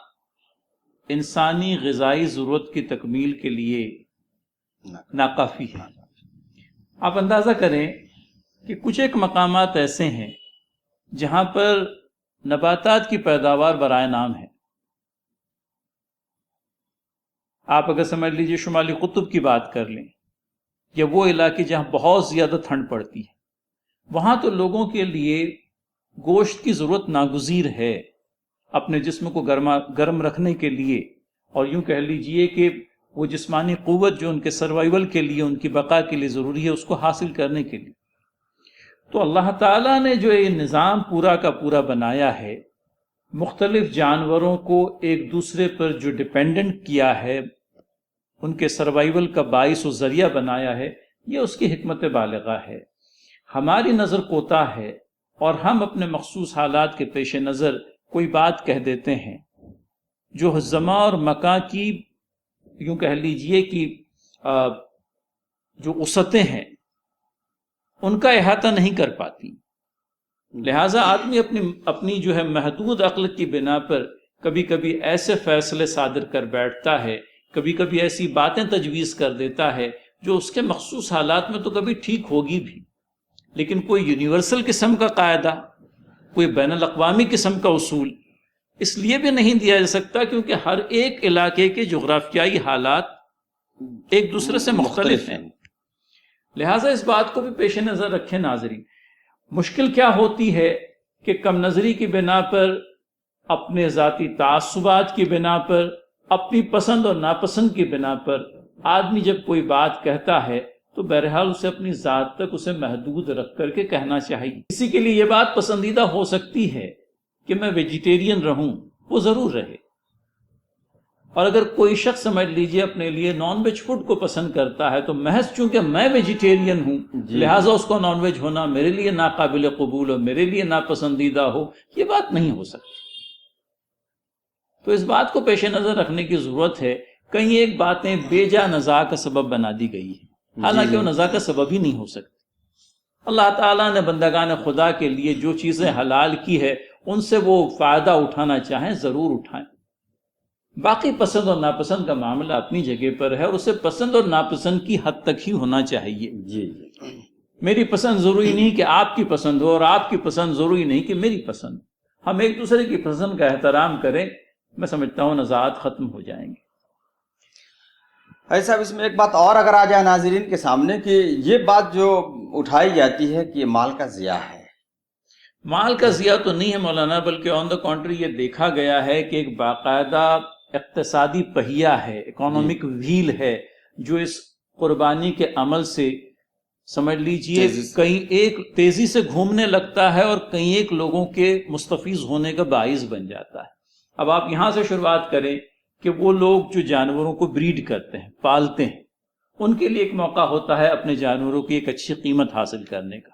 انسانی غذائی ضرورت کی تکمیل کے لیے ناکافی ہے۔ آپ اندازہ کریں کہ کچھ ایک مقامات ایسے ہیں جہاں پر نباتات کی پیداوار برائے نام ہے۔ آپ اگر سمجھ لیجئے شمالی قطب کی بات کر لیں یا وہ علاقے جہاں بہت زیادہ ٹھنڈ پڑتی ہے، وہاں تو لوگوں کے لیے گوشت کی ضرورت ناگزیر ہے اپنے جسم کو گرم رکھنے کے لیے، اور یوں کہہ لیجئے کہ وہ جسمانی قوت جو ان کے سروائیول کے لیے، ان کی بقا کے لیے ضروری ہے، اس کو حاصل کرنے کے لیے۔ تو اللہ تعالیٰ نے جو یہ نظام پورا کا پورا بنایا ہے، مختلف جانوروں کو ایک دوسرے پر جو ڈیپینڈنٹ کیا ہے، ان کے سروائیول کا باعث و ذریعہ بنایا ہے، یہ اس کی حکمت بالغہ ہے۔ ہماری نظر کوتاہ ہے اور ہم اپنے مخصوص حالات کے پیش نظر کوئی بات کہہ دیتے ہیں جو زمان اور مکان کی یوں کہہ لیجئے کہ جو وسعتیں ہیں ان کا احاطہ نہیں کر پاتی۔ لہٰذا آدمی اپنی جو ہے محدود عقل کی بنا پر کبھی کبھی ایسے فیصلے صادر کر بیٹھتا ہے، کبھی کبھی ایسی باتیں تجویز کر دیتا ہے جو اس کے مخصوص حالات میں تو کبھی ٹھیک ہوگی بھی، لیکن کوئی یونیورسل قسم کا قاعدہ، کوئی بین الاقوامی قسم کا اصول اس لیے بھی نہیں دیا جا سکتا کیونکہ ہر ایک علاقے کے جغرافیائی حالات ایک دوسرے سے مختلف ہیں۔ لہٰذا اس بات کو بھی پیش نظر رکھیں ناظرین۔ مشکل کیا ہوتی ہے کہ کم نظری کی بنا پر، اپنے ذاتی تعصبات کی بنا پر، اپنی پسند اور ناپسند کی بنا پر آدمی جب کوئی بات کہتا ہے تو بہرحال اسے اپنی ذات تک اسے محدود رکھ کر کے کہنا چاہیے۔ کسی کے لیے یہ بات پسندیدہ ہو سکتی ہے کہ میں ویجیٹیرین رہوں، وہ ضرور رہے، اور اگر کوئی شخص سمجھ لیجئے اپنے لیے نان ویج فوڈ کو پسند کرتا ہے تو محض چونکہ میں ویجیٹیرین ہوں لہٰذا اس کو نان ویج ہونا میرے لیے ناقابل قبول ہو، میرے لیے ناپسندیدہ ہو، یہ بات نہیں ہو سکتی۔ تو اس بات کو پیش نظر رکھنے کی ضرورت ہے۔ کئی ایک باتیں بے جا نزاع کا سبب بنا دی گئی ہیں، حالانکہ وہ نزاع کا سبب ہی نہیں ہو سکتی۔ اللہ تعالیٰ نے بندگان خدا کے لیے جو چیزیں حلال کی ہے ان سے وہ فائدہ اٹھانا چاہیں ضرور اٹھائیں۔ باقی پسند اور ناپسند کا معاملہ اپنی جگہ پر ہے، اور اسے پسند اور ناپسند کی حد تک ہی ہونا چاہیے۔ میری پسند ضروری نہیں کہ آپ کی پسند ہو، اور آپ کی پسند ضروری نہیں کہ میری پسند۔ ہم ایک دوسرے کی پسند کا احترام کریں، میں سمجھتا ہوں نزاعات ختم ہو جائیں گے۔ ایسا اس میں ایک بات اور اگر آ جائے ناظرین کے سامنے کہ یہ بات جو اٹھائی جاتی ہے کہ مال کا ضیاع ہے، مال کا ضیاع تو نہیں ہے مولانا، بلکہ آن دا کنٹری یہ دیکھا گیا ہے کہ ایک باقاعدہ اقتصادی پہیہ ہے، اکانومک وہیل ہے، جو اس قربانی کے عمل سے سمجھ لیجئے کہیں ایک تیزی سے گھومنے لگتا ہے اور کہیں ایک لوگوں کے مستفیض ہونے کا باعث بن جاتا ہے۔ اب آپ یہاں سے شروعات کریں کہ وہ لوگ جو جانوروں کو بریڈ کرتے ہیں، پالتے ہیں، ان کے لیے ایک موقع ہوتا ہے اپنے جانوروں کی ایک اچھی قیمت حاصل کرنے کا،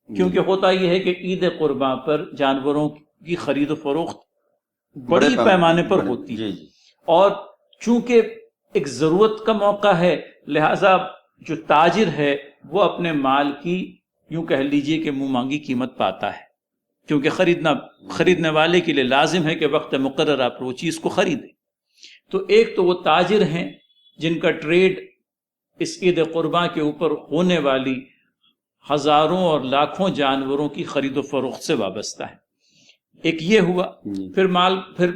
کیونکہ ہوتا یہ ہے کہ عید قرباں پر جانوروں کی خرید و فروخت بڑی پیمانے پر ہوتی ہے، اور چونکہ ایک ضرورت کا موقع ہے لہذا جو تاجر ہے وہ اپنے مال کی یوں کہہ لیجئے کہ منہ مانگی قیمت پاتا ہے، کیونکہ خریدنے والے کے لیے لازم ہے کہ وقت مقررہ پر وہ چیز کو خریدے۔ تو ایک تو وہ تاجر ہیں جن کا ٹریڈ اس عید قرباں کے اوپر ہونے والی ہزاروں اور لاکھوں جانوروں کی خرید و فروخت سے وابستہ ہے، ایک یہ ہوا۔ پھر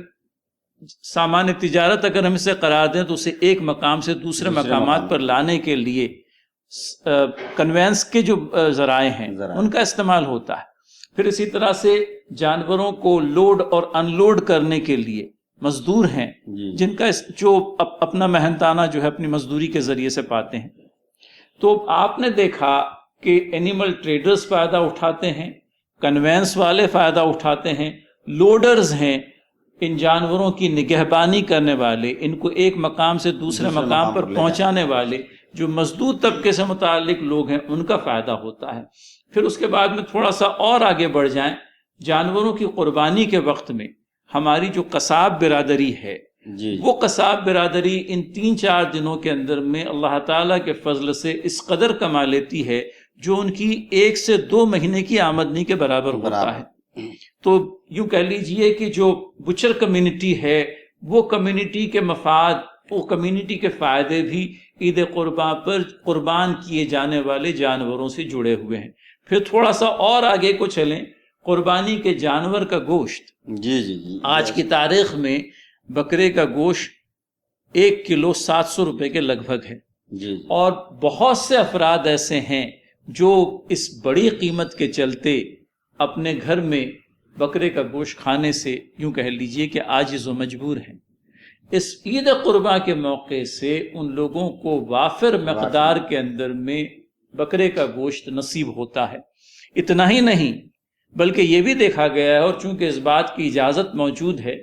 سامان تجارت اگر ہم اسے قرار دیں تو اسے ایک مقام سے دوسرے مقامات پر لانے کے لیے کنوینس کے جو ذرائع ہیں ان کا استعمال ہوتا ہے۔ پھر اسی طرح سے جانوروں کو لوڈ اور ان لوڈ کرنے کے لیے مزدور ہیں جن کا جو اپنا محنتانہ جو ہے اپنی مزدوری کے ذریعے سے پاتے ہیں۔ تو آپ نے دیکھا کہ اینیمل ٹریڈرز فائدہ اٹھاتے ہیں، کنوینس والے فائدہ اٹھاتے ہیں، لوڈرز ہیں ان جانوروں کی نگہبانی کرنے والے، ان کو ایک مقام سے دوسرے مقام پر پہنچانے والے جو مزدور طبقے سے متعلق لوگ ہیں ان کا فائدہ ہوتا ہے۔ پھر اس کے بعد میں تھوڑا سا اور آگے بڑھ جائیں، جانوروں کی قربانی کے وقت میں ہماری جو قصاب برادری ہے وہ قصاب برادری ان 3-4 دنوں کے اندر میں اللہ تعالیٰ کے فضل سے اس قدر کما لیتی ہے جو ان کی 1 سے 2 مہینے کی آمدنی کے برابر ہوتا ہے۔ تو یوں کہہ لیجئے کہ جو بچر کمیونٹی ہے وہ کمیونٹی کے مفاد، وہ کمیونٹی کے فائدے بھی عید قرباں پر قربان کیے جانے والے جانوروں سے جڑے ہوئے ہیں۔ پھر تھوڑا سا اور آگے کو چلیں، قربانی کے جانور کا گوشت، آج کی تاریخ میں بکرے کا گوشت 1 کلو 700 روپے کے لگ بھگ ہے، جی اور بہت سے افراد ایسے ہیں جو اس بڑی قیمت کے چلتے اپنے گھر میں بکرے کا گوشت کھانے سے یوں کہہ لیجئے کہ عاجز و مجبور ہیں۔ اس عید قرباں کے موقع سے ان لوگوں کو وافر مقدار کے اندر میں بکرے کا گوشت نصیب ہوتا ہے۔ اتنا ہی نہیں بلکہ یہ بھی دیکھا گیا ہے، اور چونکہ اس بات کی اجازت موجود ہے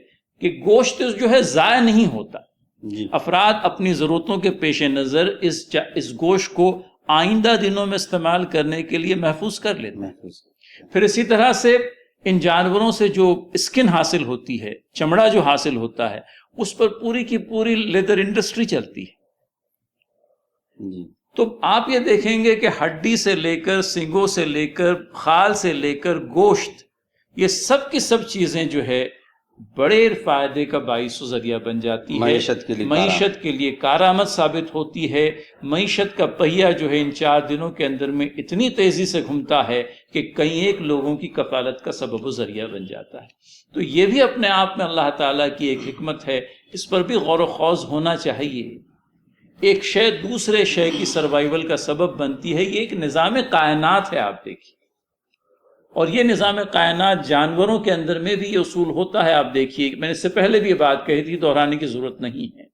کہ گوشت جو ہے ضائع نہیں ہوتا، جی افراد اپنی ضرورتوں کے پیش نظر اس گوشت کو آئندہ دنوں میں استعمال کرنے کے لیے محفوظ کر لیتے ہیں۔ پھر اسی طرح سے ان جانوروں سے جو اسکن حاصل ہوتی ہے، چمڑا جو حاصل ہوتا ہے، اس پر پوری کی پوری لیدر انڈسٹری چلتی ہے۔ جی تو آپ یہ دیکھیں گے کہ ہڈی سے لے کر سنگوں سے لے کر خال سے لے کر گوشت، یہ سب کی سب چیزیں جو ہے بڑے فائدے کا باعث و ذریعہ بن جاتی ہے، معیشت کے لیے کارآمد ثابت ہوتی ہے۔ معیشت کا پہیہ جو ہے ان 4 دنوں کے اندر میں اتنی تیزی سے گھومتا ہے کہ کئی ایک لوگوں کی کفالت کا سبب و ذریعہ بن جاتا ہے۔ تو یہ بھی اپنے آپ میں اللہ تعالیٰ کی ایک حکمت ہے، اس پر بھی غور و خوض ہونا چاہیے۔ ایک شے دوسرے شے کی سروائیول کا سبب بنتی ہے، یہ ایک نظام کائنات ہے، آپ دیکھیے، اور یہ نظام کائنات جانوروں کے اندر میں بھی یہ اصول ہوتا ہے۔ آپ دیکھیے، میں نے اس سے پہلے بھی یہ بات کہی تھی، دہرانے کی ضرورت نہیں ہے۔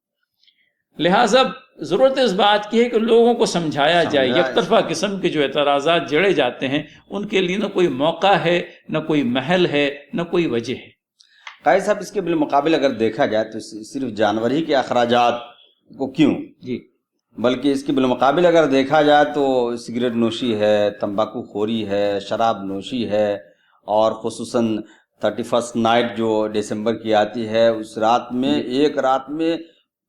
لہٰذا ضرورت اس بات کی ہے کہ لوگوں کو سمجھایا جائے۔ یک طرفہ قسم کے جو اعتراضات جڑے جاتے ہیں ان کے لیے نہ کوئی موقع ہے، نہ کوئی محل ہے، نہ کوئی وجہ ہے۔ قائد صاحب، اس کے بالمقابل اگر دیکھا جائے تو صرف جانور ہی کے اخراجات کو کیوں، جی، بلکہ اس کے بالمقابل اگر دیکھا جائے تو سگریٹ نوشی ہے، تمباکو خوری ہے، شراب نوشی ہے، اور خصوصاً 31 نائٹ جو دسمبر کی آتی ہے، اس رات میں ایک رات میں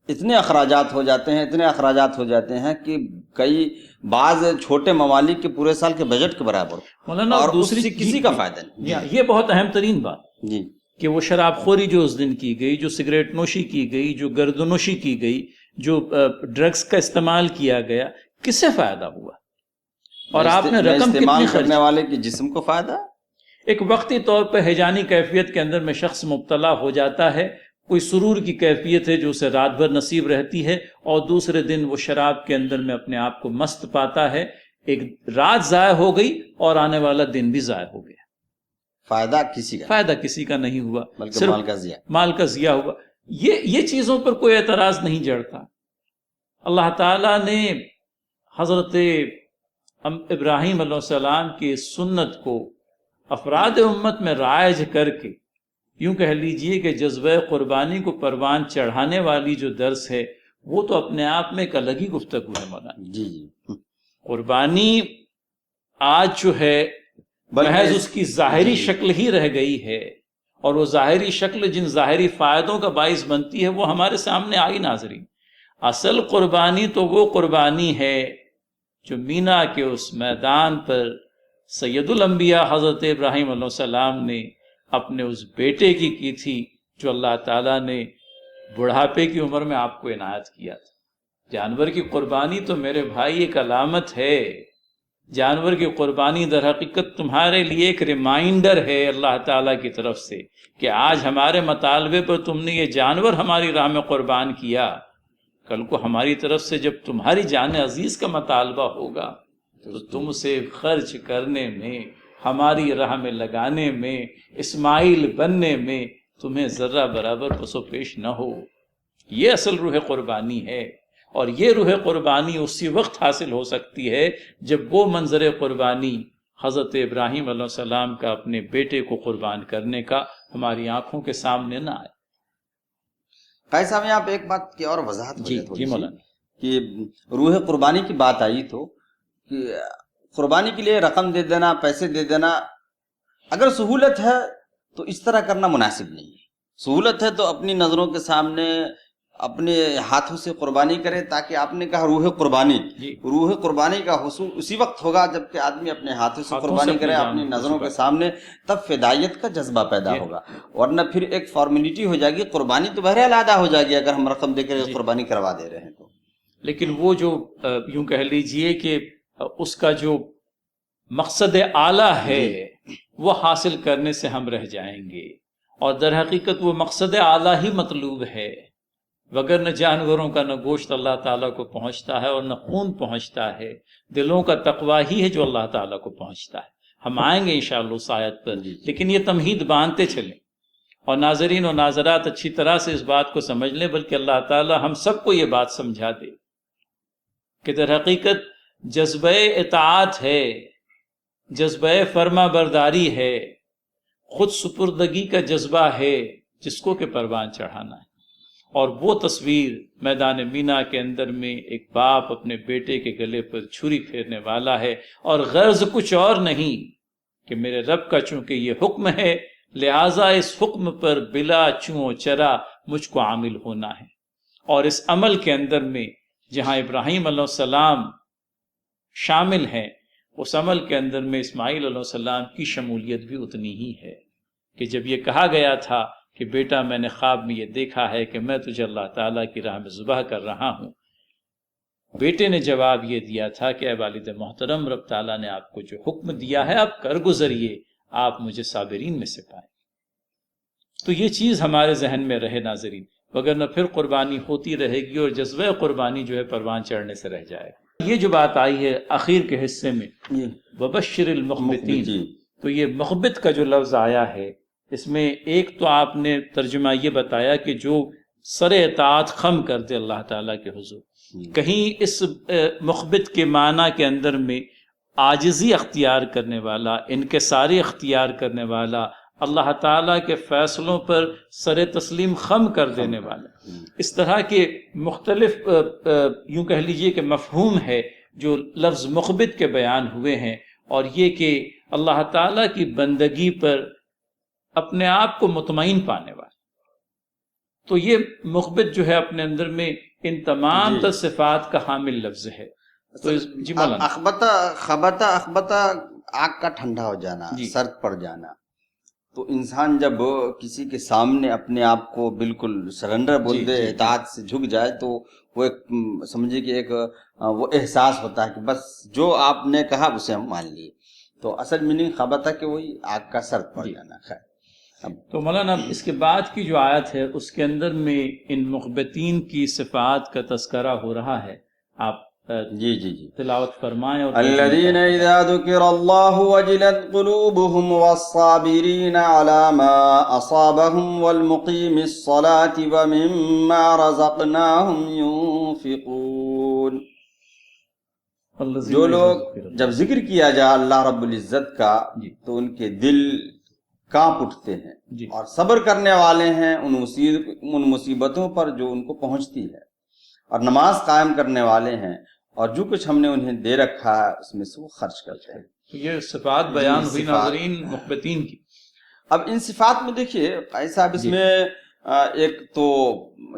اتنے اخراجات ہو جاتے ہیں کہ کئی بعض چھوٹے ممالک کے پورے سال کے بجٹ کے برابر، مولانا، اور دوسری اس سے کسی کا فائدہ نہیں۔ یہ بہت اہم ترین بات جی کہ وہ شراب خوری جو اس دن کی گئی، جو سگریٹ نوشی کی گئی، جو گرد نوشی کی گئی، جو ڈرگز کا استعمال کیا گیا، کس سے فائدہ ہوا؟ اور آپ نے رقم استعمال کتنی کرنے والے کے جسم کو فائدہ، ایک وقتی طور پہ ہیجانی کیفیت کے اندر میں شخص مبتلا ہو جاتا ہے، کوئی سرور کی کیفیت ہے جو اسے رات بھر نصیب رہتی ہے، اور دوسرے دن وہ شراب کے اندر میں اپنے آپ کو مست پاتا ہے، ایک رات ضائع ہو گئی اور آنے والا دن بھی ضائع ہو گیا۔ فائدہ کسی کا نہیں ہوا، بلکہ صرف مال کا ضیاع ہوا۔ یہ چیزوں پر کوئی اعتراض نہیں جڑتا۔ اللہ تعالیٰ نے حضرت ابراہیم علیہ السلام کی سنت کو افراد امت میں رائج کر کے، یوں کہہ لیجئے کہ جذبہ قربانی کو پروان چڑھانے والی جو درس ہے، وہ تو اپنے آپ میں ایک الگ ہی گفتگو ہے مولانا۔ جی قربانی آج جو ہے محض اس کی ظاہری شکل ہی رہ گئی ہے، اور وہ ظاہری شکل جن ظاہری فائدوں کا باعث بنتی ہے وہ ہمارے سامنے آئی ناظرین۔ اصل قربانی تو وہ قربانی ہے جو مینا کے اس میدان پر سید الانبیاء حضرت ابراہیم علیہ السلام نے اپنے اس بیٹے کی تھی، جو اللہ تعالیٰ نے بڑھاپے کی عمر میں آپ کو عنایت کیا تھا۔ جانور کی قربانی تو میرے بھائی ایک علامت ہے، جانور کی قربانی در حقیقت تمہارے لیے ایک ریمائنڈر ہے اللہ تعالیٰ کی طرف سے کہ آج ہمارے مطالبے پر تم نے یہ جانور ہماری راہ میں قربان کیا، کل کو ہماری طرف سے جب تمہاری جان عزیز کا مطالبہ ہوگا تو تم اسے خرچ کرنے میں، ہماری راہ میں لگانے میں، اسماعیل بننے میں تمہیں ذرہ برابر پس و پیش نہ ہو۔ یہ اصل روح قربانی ہے، اور یہ روح قربانی اسی وقت حاصل ہو سکتی ہے جب وہ منظر قربانی حضرت ابراہیم علیہ السلام کا اپنے بیٹے کو قربان کرنے کا ہماری آنکھوں کے سامنے نہ آئے۔ قائد صاحب، یہاں پہ ایک بات کی اور وضاحت ہو جائے جی مولانا، کہ روح قربانی کی بات آئی تو کہ قربانی کے لیے رقم دے دینا، پیسے دے دینا، اگر سہولت ہے تو اس طرح کرنا مناسب نہیں ہے۔ سہولت ہے تو اپنی نظروں کے سامنے اپنے ہاتھوں سے قربانی کرے، تاکہ آپ نے کہا روح قربانی کا حصول اسی وقت ہوگا جب کہ آدمی اپنے ہاتھوں سے قربانی کرے اپنی نظروں کے سامنے، تب فدائیت کا جذبہ پیدا ہوگا، ورنہ پھر ایک فارمیلٹی ہو جائے گی۔ قربانی تو بہرحال ادا ہو جائے گی اگر ہم رقم دے کر قربانی کروا دے رہے ہیں تو، لیکن وہ جو یوں کہہ لیجئے کہ اس کا جو مقصد اعلیٰ ہے وہ حاصل کرنے سے ہم رہ جائیں گے، اور در حقیقت وہ مقصد اعلیٰ ہی مطلوب ہے۔ وگرنہ جانوروں کا نہ گوشت اللہ تعالیٰ کو پہنچتا ہے اور نہ خون پہنچتا ہے، دلوں کا تقویٰ ہی ہے جو اللہ تعالیٰ کو پہنچتا ہے۔ ہم آئیں گے انشاءاللہ اس آیت پر، لیکن یہ تمہید باندھتے چلیں، اور ناظرین و ناظرات اچھی طرح سے اس بات کو سمجھ لیں، بلکہ اللہ تعالیٰ ہم سب کو یہ بات سمجھا دے کہ در حقیقت جذبہ اطاعت ہے، جذبہ فرما برداری ہے، خود سپردگی کا جذبہ ہے جس کو کہ پروان چڑھانا ہے۔ اور وہ تصویر میدان مینا کے اندر میں ایک باپ اپنے بیٹے کے گلے پر چھری پھیرنے والا ہے، اور غرض کچھ اور نہیں کہ میرے رب کا چونکہ یہ حکم ہے، لہٰذا اس حکم پر بلا چوں چرا مجھ کو عامل ہونا ہے۔ اور اس عمل کے اندر میں جہاں ابراہیم علیہ السلام شامل ہیں، اس عمل کے اندر میں اسماعیل علیہ السلام کی شمولیت بھی اتنی ہی ہے کہ جب یہ کہا گیا تھا کہ بیٹا میں نے خواب میں یہ دیکھا ہے کہ میں تجھے اللہ تعالیٰ کی راہ میں ذبح کر رہا ہوں، بیٹے نے جواب یہ دیا تھا کہ اے والد محترم، رب تعالیٰ نے آپ کو جو حکم دیا ہے آپ کر گزریے، آپ مجھے صابرین میں سے پائیں۔ تو یہ چیز ہمارے ذہن میں رہے ناظرین، وگرنہ پھر قربانی ہوتی رہے گی اور جذبہ قربانی جو ہے پروان چڑھنے سے رہ جائے گا۔ یہ جو بات آئی ہے آخر کے حصے میں وبشر المخبتین، تو یہ مخبت کا جو لفظ آیا ہے، اس میں ایک تو آپ نے ترجمہ یہ بتایا کہ جو سر اطاعت خم کر دے اللہ تعالیٰ کے حضور، کہیں اس مخبت کے معنی کے اندر میں عاجزی اختیار کرنے والا، انکساری اختیار کرنے والا، اللہ تعالیٰ کے فیصلوں پر سر تسلیم خم کر دینے والا، اس طرح کے مختلف یوں کہہ لیجئے کہ مفہوم ہے جو لفظ مخبت کے بیان ہوئے ہیں، اور یہ کہ اللہ تعالیٰ کی بندگی پر اپنے آپ کو مطمئن پانے والا۔ تو یہ مخبت جو ہے اپنے اندر میں ان تمام تر صفات کا حامل لفظ ہے۔ تو جی مولانا، اخبتا آگ کا ٹھنڈا ہو جانا، سرد پڑ جانا، تو انسان جب کسی کے سامنے اپنے آپ کو بالکل سرنڈر بول دے، اطاعت سے جھک جائے، تو وہ ایک سمجھے کہ ایک وہ احساس ہوتا ہے کہ بس جو آپ نے کہا اسے ہم مان لیے۔ تو اصل میننگ خبتا کہ وہی آگ کا سرد پڑ جانا۔ خیر، تو مولانا اس کے بعد کی جو آیت ہے اس کے اندر میں ان مخبتین کی صفات کا تذکرہ ہو رہا ہے، آپ جی تلاوت فرمائیں۔ اور الذین اذا ذکر اللہ وجلت قلوبهم والصابرین علی ما اصابهم والمقیم الصلاة ومما رزقناہم ينفقون۔ جو لوگ جب ذکر کیا جائے اللہ رب العزت کا تو ان کے دل کانپ اٹھتے ہیں، اور صبر کرنے والے ہیں ان مصیبتوں پر جو ان کو پہنچتی ہے، اور نماز قائم کرنے والے ہیں، اور جو کچھ ہم نے انہیں دے رکھا ہے اس میں سے وہ خرچ کرتے ہیں۔ یہ صفات بیان ہوئی ناظرین مخبتین کی۔ اب ان صفات میں دیکھیے قائد صاحب، اس میں ایک تو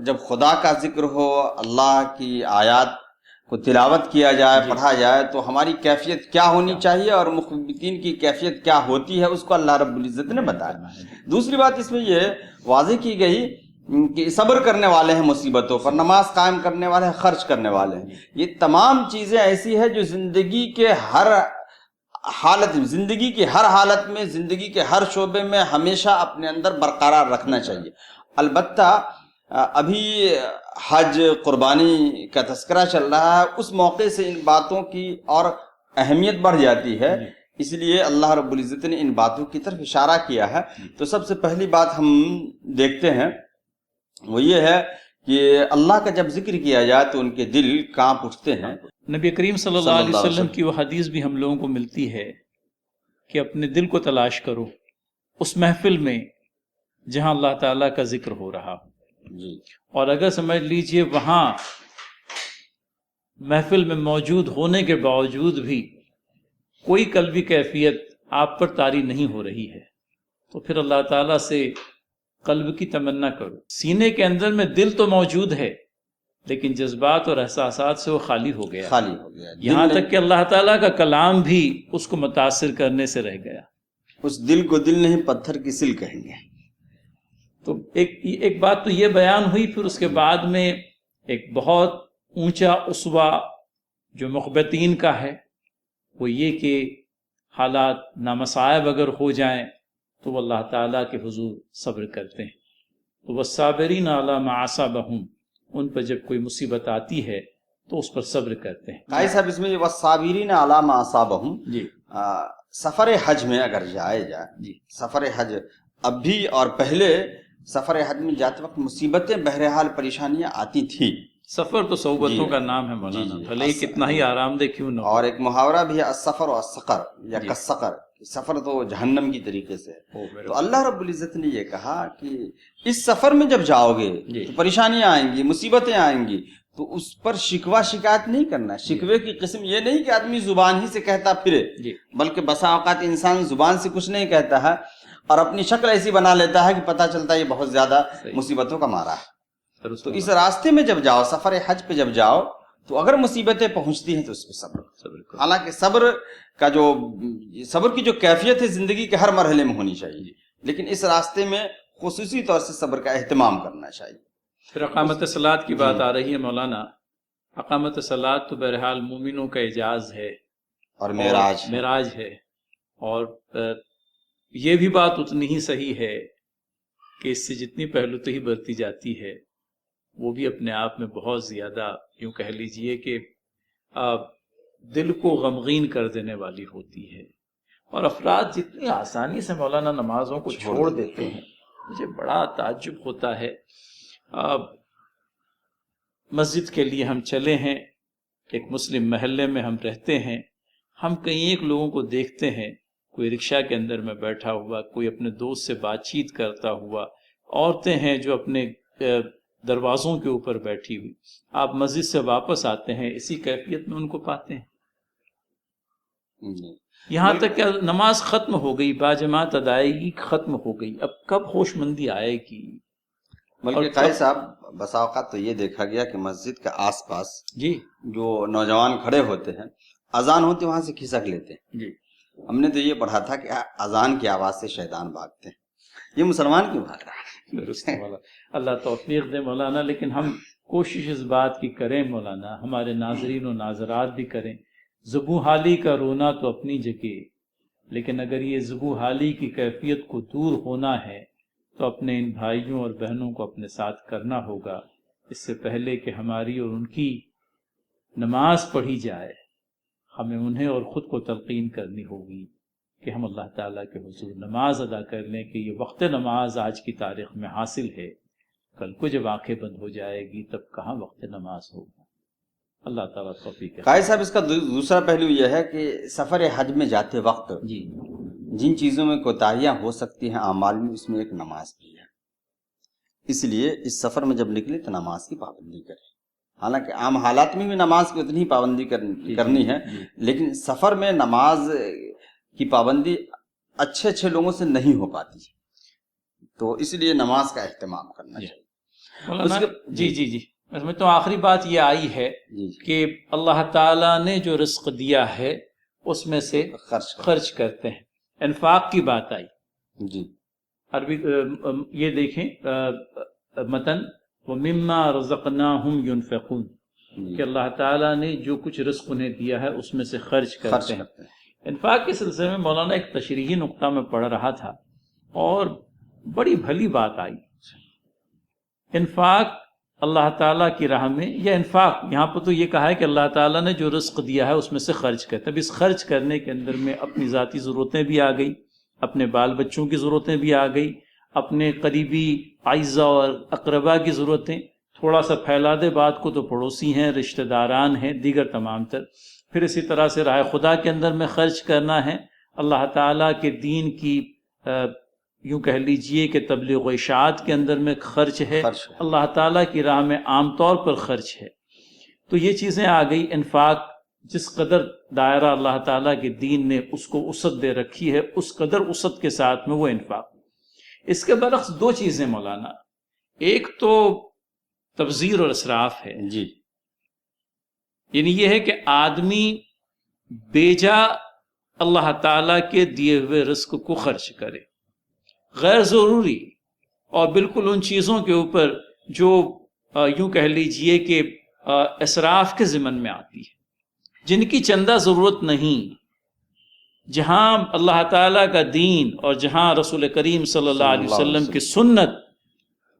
جب خدا کا ذکر ہو، اللہ کی آیات کو تلاوت کیا جائے، پڑھا جائے، تو ہماری کیفیت کیا ہونی چاہیے اور مخبتین کی کیفیت کیا ہوتی ہے اس کو اللہ رب العزت نے بتایا۔ دوسری بات اس میں یہ واضح کی گئی کہ صبر کرنے والے ہیں مصیبتوں پر، نماز قائم کرنے والے ہیں، خرچ کرنے والے ہیں۔ یہ تمام چیزیں ایسی ہیں جو زندگی کے ہر حالت میں، زندگی کے ہر شعبے میں ہمیشہ اپنے اندر برقرار رکھنا چاہیے۔ البتہ ابھی حج، قربانی کا تذکرہ چل رہا ہے، اس موقع سے ان باتوں کی اور اہمیت بڑھ جاتی ہے، اس لیے اللہ رب العزت نے ان باتوں کی طرف اشارہ کیا ہے۔ تو سب سے پہلی بات ہم دیکھتے ہیں وہ یہ ہے کہ اللہ کا جب ذکر کیا جائے تو ان کے دل کانپ اٹھتے ہیں۔ نبی کریم صلی اللہ علیہ وسلم کی وہ حدیث بھی ہم لوگوں کو ملتی ہے کہ اپنے دل کو تلاش کرو اس محفل میں جہاں اللہ تعالیٰ کا ذکر ہو رہا ہو، اور اگر سمجھ لیجئے وہاں محفل میں موجود ہونے کے باوجود بھی کوئی قلبی کیفیت آپ پر طاری نہیں ہو رہی ہے، تو پھر اللہ تعالیٰ سے قلب کی تمنا کرو۔ سینے کے اندر میں دل تو موجود ہے لیکن جذبات اور احساسات سے وہ خالی ہو گیا، یہاں تک کہ اللہ تعالیٰ کا کلام بھی اس کو متاثر کرنے سے رہ گیا۔ اس دل کو دل نہیں پتھر کی سل کہیں گے۔ تو ایک بات تو یہ بیان ہوئی، پھر اس کے بعد میں ایک بہت اونچا اسوہ جو مخبتین کا ہے وہ یہ کہ حالات نامصائب اگر ہو جائیں تو وہ اللہ تعالیٰ کے حضور صبر کرتے ہیں۔ تو والصابرین علی ما اصابہم ان پر جب کوئی مصیبت آتی ہے تو اس پر صبر کرتے ہیں. قاری صاحب اس میں والصابرین علی ما اصابہم، جی سفر حج میں اگر جائے جی سفر حج اب بھی اور پہلے سفر حج میں جاتے وقت مصیبتیں بہرحال پریشانیاں آتی تھیں. سفر تو صحبتوں کا نام ہے مولانا، بھلے ہی کتنا ہی آرام دہ کیوں نہ ہو. اور ایک محاورہ بھی ہے السفر و السقر یا جی. کالسقر، سفر تو جہنم کی طریقے سے ہے. تو اللہ رب العزت نے یہ کہا کہ اس سفر میں جب جاؤ گے جی. تو پریشانیاں آئیں گی، مصیبتیں آئیں گی، تو اس پر شکوہ شکایت نہیں کرنا. شکوے کی قسم یہ نہیں کہ آدمی زبان ہی سے کہتا پھرے، جی بلکہ بسا اوقات انسان زبان سے کچھ نہیں کہتا ہے اور اپنی شکل ایسی بنا لیتا ہے کہ پتہ چلتا ہے یہ بہت زیادہ صحیح. مصیبتوں کا مارا ہے. درست تو اس فرمایا. راستے میں جب جاؤ، سفر حج پہ جب جاؤ، تو اگر مصیبتیں پہنچتی ہیں تو اس پہ صبر کرو. صبر کرو. حالانکہ صبر کی جو کیفیت ہے زندگی کے ہر مرحلے میں ہونی چاہیے، لیکن اس راستے میں خصوصی طور سے صبر کا اہتمام کرنا چاہیے. پھر اقامت صلاۃ کی بات آ رہی ہے مولانا. اقامت صلاۃ تو بہرحال مومنوں کا اعجاز ہے اور معراج ہے. اور یہ بھی بات اتنی ہی صحیح ہے کہ اس سے جتنی پہلوتہی برتی جاتی ہے وہ بھی اپنے آپ میں بہت زیادہ یوں کہہ لیجئے کہ دل کو غمگین کر دینے والی ہوتی ہے. اور افراد جتنی آسانی سے مولانا نمازوں کو چھوڑ دیتے ہیں، مجھے بڑا تعجب ہوتا ہے. مسجد کے لیے ہم چلے ہیں، ایک مسلم محلے میں ہم رہتے ہیں، ہم کئی ایک لوگوں کو دیکھتے ہیں، کوئی رکشہ کے اندر میں بیٹھا ہوا، کوئی اپنے دوست سے بات چیت کرتا ہوا، عورتیں ہیں جو اپنے دروازوں کے اوپر بیٹھی ہوئی. آپ مسجد سے واپس آتے ہیں، اسی کیفیت میں ان کو پاتے ہیں. یہاں تک کہ نماز ختم ہو گئی، باجماعت ادائیگی ختم ہو گئی، اب کب ہوش مندی آئے گی؟ بلکہ قاری صاحب بسا اوقات تو یہ دیکھا گیا کہ مسجد کے آس پاس جی جو نوجوان کھڑے ہوتے ہیں، اذان ہوتی وہاں سے کھسک لیتے ہیں. جی ہم نے تو یہ پڑھا تھا کہ اذان کی آواز سے شیطان بھاگتے ہیں. یہ مسلمان کیوں بھاگ رہا ہے؟ درست مولانا، اللہ توفیق دے مولانا. لیکن ہم کوشش اس بات کی کریں مولانا، ہمارے ناظرین و ناظرات بھی کریں. زبوں حالی کا رونا تو اپنی جگہ، لیکن اگر یہ زبوں حالی کی کیفیت کو دور ہونا ہے تو اپنے ان بھائیوں اور بہنوں کو اپنے ساتھ کرنا ہوگا. اس سے پہلے کہ ہماری اور ان کی نماز پڑھی جائے، ہمیں انہیں اور خود کو تلقین کرنی ہوگی کہ ہم اللہ تعالیٰ کے حضور نماز ادا کر لیں کہ یہ وقت نماز آج کی تاریخ میں حاصل ہے. کل کو جب آنکھیں بند ہو جائے گی تب کہاں وقت نماز ہوگا. اللہ تعالیٰ توفیق. قاری صاحب اس کا دوسرا پہلو یہ ہے کہ سفر حج میں جاتے وقت جی جن چیزوں میں کوتاہیاں ہو سکتی ہیں اعمال میں، اس میں ایک نماز بھی ہے. اس لیے اس سفر میں جب نکلے تو نماز کی پابندی کریں. حالانکہ عام حالات میں بھی نماز کی اتنی پابندی کرنی ہے، لیکن سفر میں نماز کی پابندی اچھے لوگوں سے نہیں ہو پاتی، تو اس لیے نماز کا اہتمام کرنا چاہیے. جی اس میں تو آخری بات یہ آئی ہے کہ اللہ تعالیٰ نے جو رزق دیا ہے اس میں سے خرچ کرتے ہیں. انفاق کی بات آئی. جی عربی یہ دیکھیں متن وَمِمَّا رَزَقْنَاهُمْ يُنْفِقُونَ کہ اللہ تعالیٰ نے جو کچھ رزق انہیں دیا ہے اس میں سے خرچ کرتے ہیں. انفاق کے سلسلے میں مولانا ایک تشریحی نقطہ میں پڑھ رہا تھا اور بڑی بھلی بات آئی. انفاق اللہ تعالیٰ کی راہ میں، یا انفاق یہاں پر تو یہ کہا ہے کہ اللہ تعالیٰ نے جو رزق دیا ہے اس میں سے خرچ کرتے ہیں. اب اس خرچ کرنے کے اندر میں اپنی ذاتی ضرورتیں بھی آ گئی، اپنے بال بچوں کی ضرورتیں بھی آ گئی، اپنے قریبی اعزاء اور اقربا کی ضرورتیں، تھوڑا سا پھیلا دے بات کو تو پڑوسی ہیں، رشتہ داران ہیں، دیگر تمام تر. پھر اسی طرح سے راہ خدا کے اندر میں خرچ کرنا ہے، اللہ تعالیٰ کے دین کی یوں کہہ لیجئے کہ تبلیغ و اشاعت کے اندر میں خرچ ہے، اللہ تعالیٰ کی راہ میں عام طور پر خرچ ہے. تو یہ چیزیں آ گئی. انفاق جس قدر دائرہ اللہ تعالیٰ کے دین نے اس کو وسعت دے رکھی ہے، اس قدر وسعت کے ساتھ میں وہ انفاق. اس کے برعکس دو چیزیں مولانا، ایک تو تبذیر اور اسراف ہے. جی یعنی یہ ہے کہ آدمی بیجا اللہ تعالیٰ کے دیے ہوئے رزق کو خرچ کرے، غیر ضروری اور بالکل ان چیزوں کے اوپر جو یوں کہہ لیجئے کہ اسراف کے ضمن میں آتی ہے، جن کی چندہ ضرورت نہیں. جہاں اللہ تعالیٰ کا دین اور جہاں رسول کریم صلی اللہ علیہ وسلم کی سنت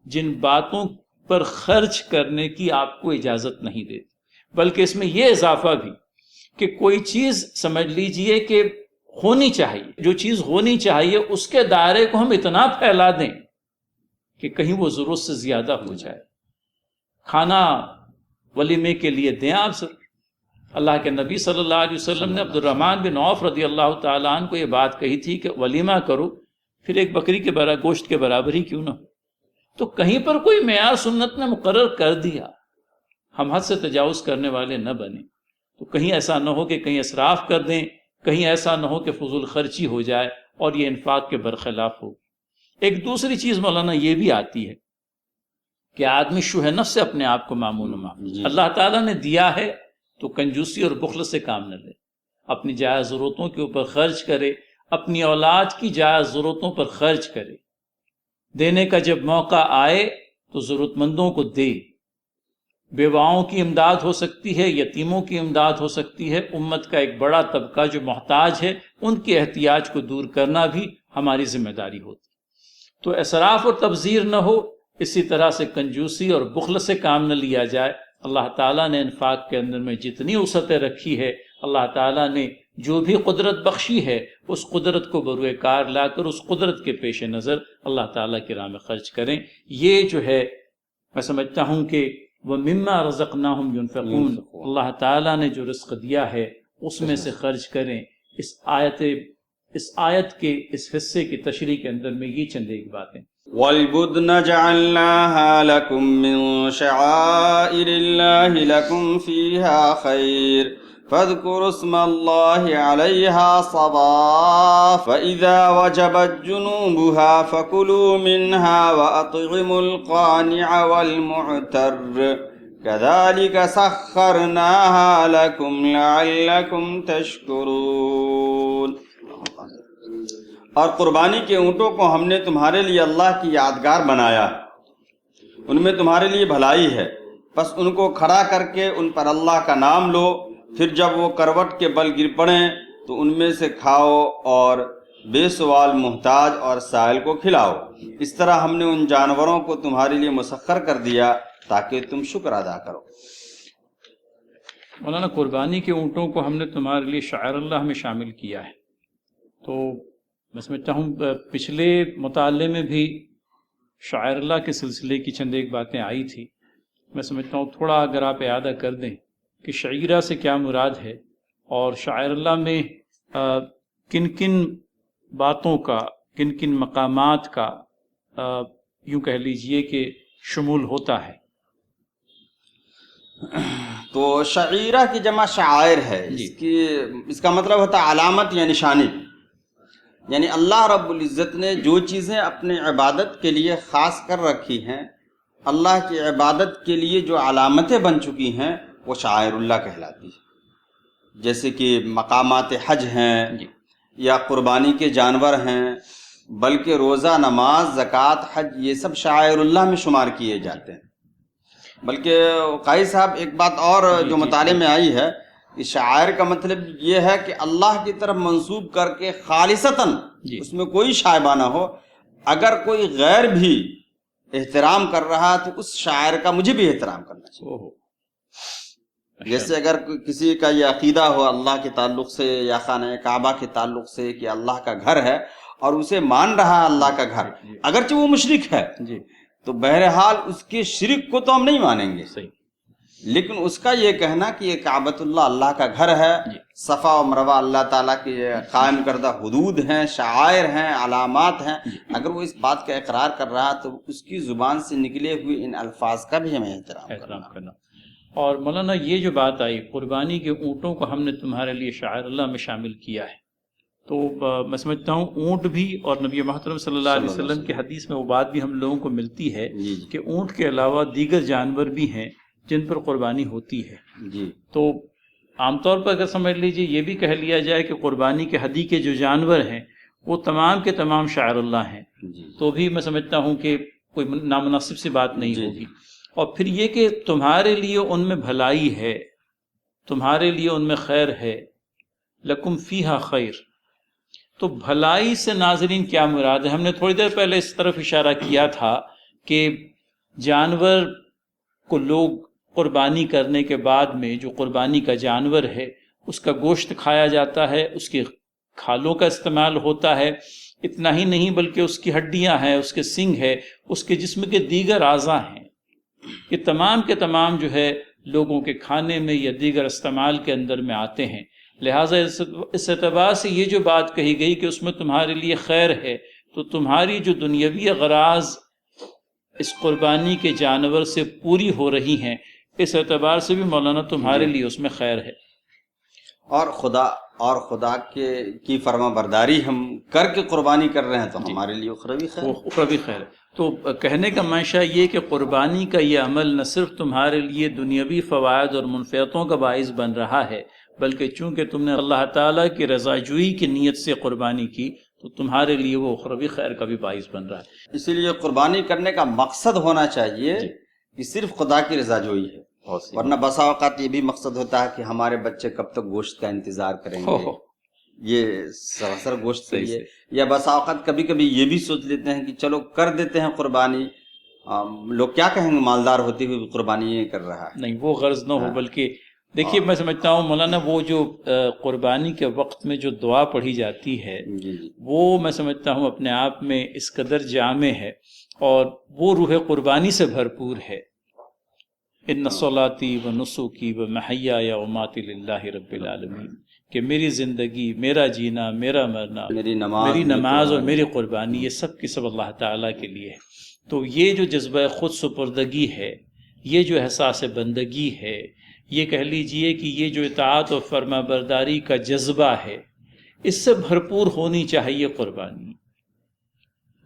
جن باتوں پر خرچ کرنے کی آپ کو اجازت نہیں دیتی، بلکہ اس میں یہ اضافہ بھی کہ کوئی چیز سمجھ لیجئے کہ ہونی چاہیے، جو چیز ہونی چاہیے اس کے دائرے کو ہم اتنا پھیلا دیں کہ کہیں وہ ضرورت سے زیادہ ہو جائے۔ کھانا ولیمے کے لیے دیں آپ ضرور۔ اللہ کے نبی صلی اللہ علیہ وسلم نے عبد الرحمن بن عوف رضی اللہ تعالیٰ عنہ کو یہ بات کہی تھی کہ ولیمہ کرو، پھر ایک بکری کے گوشت کے برابر ہی کیوں نہ ہو۔ تو کہیں پر کوئی معیار سنت نے مقرر کر دیا، ہم حد سے تجاوز کرنے والے نہ بنیں۔ تو کہیں ایسا نہ ہو کہ کہیں اسراف کر دیں، کہیں ایسا نہ ہو کہ فضول خرچی ہو جائے اور یہ انفاق کے برخلاف ہو۔ ایک دوسری چیز مولانا یہ بھی آتی ہے کہ آدمی شوہ نفس سے اپنے آپ کو معمون و معمول، اللہ تعالیٰ نے دیا ہے تو کنجوسی اور بخل سے کام نہ لے، اپنی جائز ضرورتوں کے اوپر خرچ کرے، اپنی اولاد کی جائز ضرورتوں پر خرچ کرے، دینے کا جب موقع آئے تو ضرورت مندوں کو دے۔ بیواؤں کی امداد ہو سکتی ہے، یتیموں کی امداد ہو سکتی ہے، امت کا ایک بڑا طبقہ جو محتاج ہے ان کے احتیاج کو دور کرنا بھی ہماری ذمہ داری ہوتی۔ تو اسراف اور تبذیر نہ ہو، اسی طرح سے کنجوسی اور بخل سے کام نہ لیا جائے۔ اللہ تعالیٰ نے انفاق کے اندر میں جتنی وسعتیں رکھی ہے، اللہ تعالیٰ نے جو بھی قدرت بخشی ہے، اس قدرت کو بروئے کار لا کر اس قدرت کے پیش نظر اللہ تعالیٰ کی راہ میں خرچ کریں۔ یہ جو ہے میں سمجھتا ہوں کہ وَمِمَّا رَزَقْنَاهُمْ يُنْفِقُونَ، اللہ تعالیٰ نے جو رزق دیا ہے اس میں سے خرچ کریں۔ اس آیت کے اس حصے کی تشریح کے اندر میں یہ چند ایک باتیں۔ وَالْبُدْنَ جَعَلْنَاهَا لَكُم مِّن شَعَائِرِ اللَّهِ لَكُمْ فِيهَا خَيْرٌ فَاذْكُرُوا اسْمَ اللَّهِ عَلَيْهَا صَوَافَ فَإِذَا وَجَبَتْ جُنُوبُهَا فَكُلُوا مِنْهَا وَأَطْعِمُوا الْقَانِعَ وَالْمُعْتَرَّ كَذَلِكَ سَخَّرْنَاهَا لَكُمْ لَعَلَّكُمْ تَشْكُرُونَ۔ اور قربانی کے اونٹوں کو ہم نے تمہارے لیے اللہ کی یادگار بنایا، ان میں تمہارے لیے بھلائی ہے، پس ان کو کھڑا کر کے ان پر اللہ کا نام لو، پھر جب وہ کروٹ کے بل گر پڑیں تو ان میں سے کھاؤ اور بے سوال محتاج اور سائل کو کھلاؤ۔ اس طرح ہم نے ان جانوروں کو تمہارے لیے مسخر کر دیا تاکہ تم شکر ادا کرو۔ مولانا قربانی کے اونٹوں کو ہم نے تمہارے لیے شعائر اللہ میں شامل کیا ہے۔ تو میں سمجھتا ہوں پچھلے مطالعے میں بھی شعائر اللہ کے سلسلے کی چند ایک باتیں آئی تھی۔ میں سمجھتا ہوں تھوڑا اگر آپ اعادہ کر دیں کہ شعیرہ سے کیا مراد ہے اور شعائر اللہ میں کن کن باتوں کا، کن کن مقامات کا یوں کہہ لیجئے کہ شمول ہوتا ہے۔ تو شعیرہ کی جمع شعائر ہے، اس کا مطلب ہوتا ہے علامت یا نشانی۔ یعنی اللہ رب العزت نے جو چیزیں اپنے عبادت کے لیے خاص کر رکھی ہیں، اللہ کی عبادت کے لیے جو علامتیں بن چکی ہیں وہ شعائر اللہ کہلاتی ہیں۔ جیسے کہ مقامات حج ہیں یا قربانی کے جانور ہیں، بلکہ روزہ، نماز، زکوٰۃ، حج یہ سب شعائر اللہ میں شمار کیے جاتے ہیں۔ بلکہ قاضی صاحب ایک بات اور جو مطالعے میں آئی ہے، کہ شعائر کا مطلب یہ ہے کہ اللہ کی طرف منسوب کر کے خالصتاً اس میں کوئی شائبہ نہ ہو۔ اگر کوئی غیر بھی احترام کر رہا تو اس شاعر کا مجھے بھی احترام کرنا چاہیے۔ جیسے اگر کسی کا یہ عقیدہ ہو اللہ کے تعلق سے یا خانہ کعبہ کے تعلق سے کہ اللہ کا گھر ہے اور اسے مان رہا ہے اللہ کا گھر، اگرچہ وہ مشرک ہے تو بہرحال اس کے شرک کو تو ہم نہیں مانیں گے، لیکن اس کا یہ کہنا کہ یہ کعبۃ اللہ اللہ کا گھر ہے، صفا و مروہ اللہ تعالیٰ کے قائم کردہ حدود ہیں، شعائر ہیں، علامات ہیں، اگر وہ اس بات کا اقرار کر رہا تو اس کی زبان سے نکلے ہوئے ان الفاظ کا بھی ہمیں احترام کرنا۔ اور مولانا یہ جو بات آئی قربانی کے اونٹوں کو ہم نے تمہارے لیے شعائر اللہ میں شامل کیا ہے، تو میں سمجھتا ہوں اونٹ بھی، اور نبی محترم صلی اللہ علیہ وسلم کی حدیث میں وہ بات بھی ہم لوگوں کو ملتی ہے کہ اونٹ کے علاوہ دیگر جانور بھی ہیں جن پر قربانی ہوتی ہے۔ تو عام طور پر اگر سمجھ لیجئے یہ بھی کہہ لیا جائے کہ قربانی کے ہدی کے جو جانور ہیں وہ تمام کے تمام شعائر اللہ ہیں، تو بھی میں سمجھتا ہوں کہ کوئی نامناسب سی بات نہیں ہوگی۔ اور پھر یہ کہ تمہارے لیے ان میں بھلائی ہے، تمہارے لیے ان میں خیر ہے، لکم فیہا خیر۔ تو بھلائی سے ناظرین کیا مراد ہے؟ ہم نے تھوڑی دیر پہلے اس طرف اشارہ کیا تھا کہ جانور کو لوگ قربانی کرنے کے بعد میں جو قربانی کا جانور ہے اس کا گوشت کھایا جاتا ہے، اس کی کھالوں کا استعمال ہوتا ہے، اتنا ہی نہیں بلکہ اس کی ہڈیاں ہیں، اس کے سنگ ہے، اس کے جسم کے دیگر اعضاء ہیں، یہ تمام کے تمام جو ہے لوگوں کے کھانے میں یا دیگر استعمال کے اندر میں آتے ہیں۔ لہٰذا اس اعتبار سے یہ جو بات کہی گئی کہ اس میں تمہارے لیے خیر ہے، تو تمہاری جو دنیاوی اغراض اس قربانی کے جانور سے پوری ہو رہی ہیں، اس اعتبار سے بھی مولانا تمہارے لیے اس میں خیر ہے۔ اور خدا کی فرما برداری ہم کر کے قربانی کر رہے ہیں تو ہمارے لیے اخروی خیر ہے۔ اخروی خیر ہے۔ تو کہنے کا منشا یہ کہ قربانی کا یہ عمل نہ صرف تمہارے لیے دنیاوی فوائد اور منفعتوں کا باعث بن رہا ہے، بلکہ چونکہ تم نے اللہ تعالیٰ کی رضا جوئی کی نیت سے قربانی کی تو تمہارے لیے وہ اخروی خیر کا بھی باعث بن رہا ہے۔ اسی لیے قربانی کرنے کا مقصد ہونا چاہیے کہ صرف خدا کی رضا جوئی ہے، ورنہ بسا اوقات یہ بھی مقصد ہوتا ہے کہ ہمارے بچے کب تک گوشت کا انتظار کریں گے، یہ سراسر گوشت کے لیے، یا بسا اوقات کبھی کبھی یہ بھی سوچ لیتے ہیں کہ چلو کر دیتے ہیں قربانی، لوگ کیا کہیں گے مالدار ہوتے ہوئے قربانی یہ کر رہا ہے۔ نہیں، وہ غرض نہ ہو، بلکہ دیکھیے میں سمجھتا ہوں مولانا وہ جو قربانی کے وقت میں جو دعا پڑھی جاتی ہے وہ میں سمجھتا ہوں اپنے آپ میں اس قدر جامع ہے اور وہ روح قربانی سے بھرپور ہے۔ ان صلاتی و نسکی و محیای و مماتی للہ رب العالمین، کہ میری زندگی، میرا جینا، میرا مرنا، میری نماز اور میری قربانی، یہ سب کی سب اللہ تعالیٰ کے لیے ہے۔ تو یہ جو جذبہ خود سپردگی ہے، یہ جو احساس بندگی ہے، یہ کہہ لیجئے کہ یہ جو اطاعت و فرما برداری کا جذبہ ہے، اس سے بھرپور ہونی چاہیے قربانی۔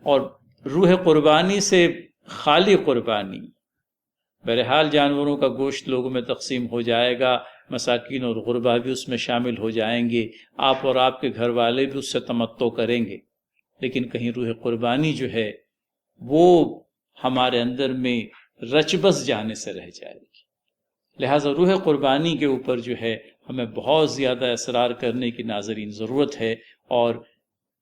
اور روح قربانی سے خالی قربانی، بہرحال جانوروں کا گوشت لوگوں میں تقسیم ہو جائے گا، مساکین اور غربا بھی اس میں شامل ہو جائیں گے، آپ اور آپ کے گھر والے بھی اس سے تمتع کریں گے، لیکن کہیں روح قربانی جو ہے وہ ہمارے اندر میں رچ بس جانے سے رہ جائے گی۔ لہٰذا روح قربانی کے اوپر جو ہے ہمیں بہت زیادہ اصرار کرنے کی ناظرین ضرورت ہے، اور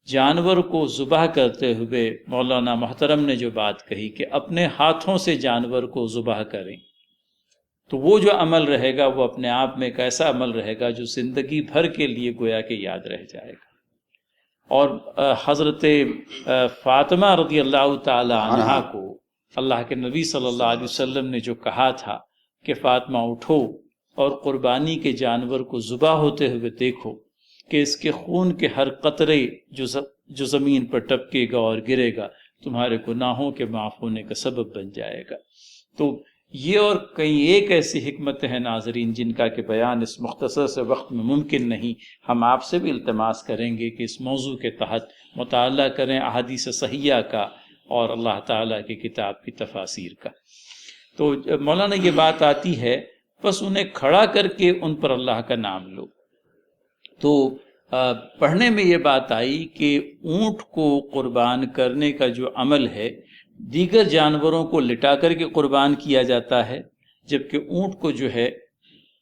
جانور کو ذبح کرتے ہوئے مولانا محترم نے جو بات کہی کہ اپنے ہاتھوں سے جانور کو ذبح کریں، تو وہ جو عمل رہے گا وہ اپنے آپ میں ایک ایسا عمل رہے گا جو زندگی بھر کے لیے گویا کہ یاد رہ جائے گا۔ اور حضرت فاطمہ رضی اللہ تعالی عنہا کو اللہ کے نبی صلی اللہ علیہ وسلم نے جو کہا تھا کہ فاطمہ اٹھو اور قربانی کے جانور کو ذبح ہوتے ہوئے دیکھو کہ اس کے خون کے ہر قطرے جو زمین پر ٹپکے گا اور گرے گا تمہارے گناہوں کے معاف ہونے کا سبب بن جائے گا۔ تو یہ اور کئی ایک ایسی حکمتیں ہیں ناظرین جن کا کہ بیان اس مختصر سے وقت میں ممکن نہیں۔ ہم آپ سے بھی التماس کریں گے کہ اس موضوع کے تحت مطالعہ کریں احادیث صحیحہ کا اور اللہ تعالیٰ کی کتاب کی تفاسیر کا۔ تو مولانا یہ بات آتی ہے بس انہیں کھڑا کر کے ان پر اللہ کا نام لو۔ تو پڑھنے میں یہ بات آئی کہ اونٹ کو قربان کرنے کا جو عمل ہے دیگر جانوروں کو لٹا کر کے قربان کیا جاتا ہے، جبکہ اونٹ کو جو ہے